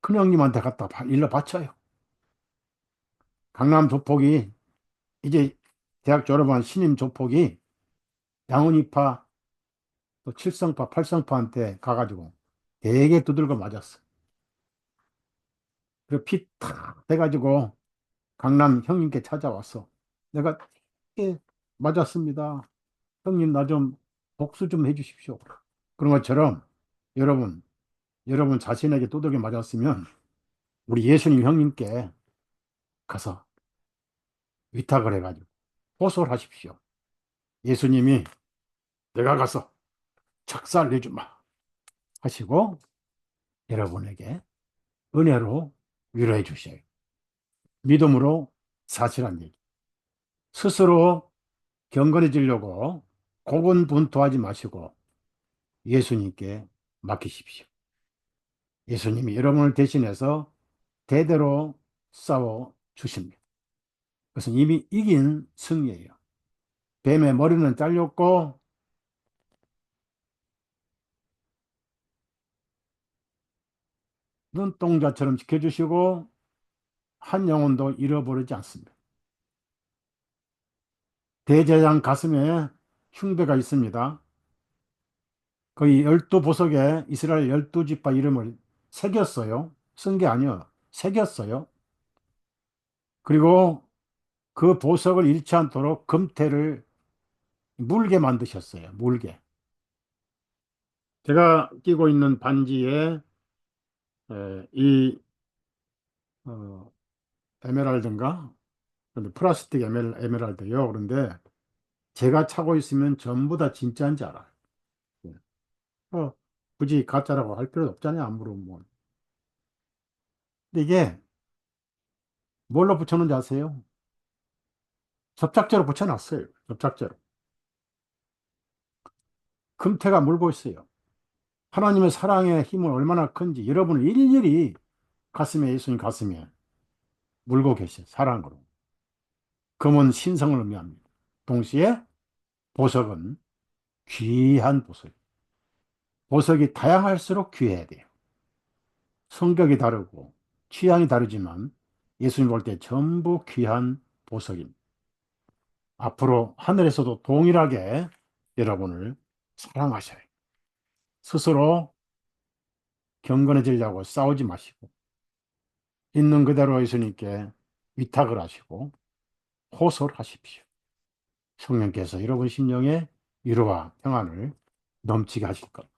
큰형님한테 갖다 일러 바쳐요. 강남 조폭이 이제 대학 졸업한 신임 조폭이 양훈이파 또 칠성파 팔성파한테 가가지고 되게 두들겨 맞았어. 그래서 피탁 돼가지고 강남 형님께 찾아왔어. 내가 되게 맞았습니다. 형님 나 좀 복수 좀 해주십시오. 그런 것처럼 여러분 여러분 자신에게 두들겨 맞았으면 우리 예수님 형님께 가서 위탁을 해가지고 호소를 하십시오. 예수님이 내가 가서 착살 내주마 하시고 여러분에게 은혜로 위로해 주셔요. 믿음으로 사실한 얘기. 스스로 경건해지려고 고군분투하지 마시고 예수님께 맡기십시오. 예수님이 여러분을 대신해서 대대로 싸워 주십니다. 그것은 이미 이긴 승리예요. 뱀의 머리는 잘렸고 눈동자처럼 지켜주시고 한 영혼도 잃어버리지 않습니다. 대제사장 가슴에 흉배가 있습니다. 거의 12보석에 이스라엘 12지파 이름을 새겼어요. 쓴 게 아니요. 새겼어요. 그리고 그 보석을 잃지 않도록 금태를 물게 만드셨어요. 물게. 제가 끼고 있는 반지에 이 어, 에메랄드인가? 근데 플라스틱 에메랄드요. 그런데 제가 차고 있으면 전부 다 진짜인지 알아요. 예. 어, 굳이 가짜라고 할 필요도 없잖아요. 안 물어보면. 근데 이게 뭘로 붙였는지 아세요? 접착제로 붙여놨어요. 접착제로. 금태가 물고 있어요. 하나님의 사랑의 힘은 얼마나 큰지 여러분을 일일이 가슴에 예수님 가슴에 물고 계세요. 사랑으로. 금은 신성을 의미합니다. 동시에 보석은 귀한 보석. 보석이 다양할수록 귀해야 돼요. 성격이 다르고 취향이 다르지만 예수님 볼 때 전부 귀한 보석입니다. 앞으로 하늘에서도 동일하게 여러분을 사랑하셔요. 스스로 경건해지려고 싸우지 마시고 있는 그대로 예수님께 위탁을 하시고 호소를 하십시오. 성령께서 여러분 심령에 위로와 평안을 넘치게 하실 겁니다.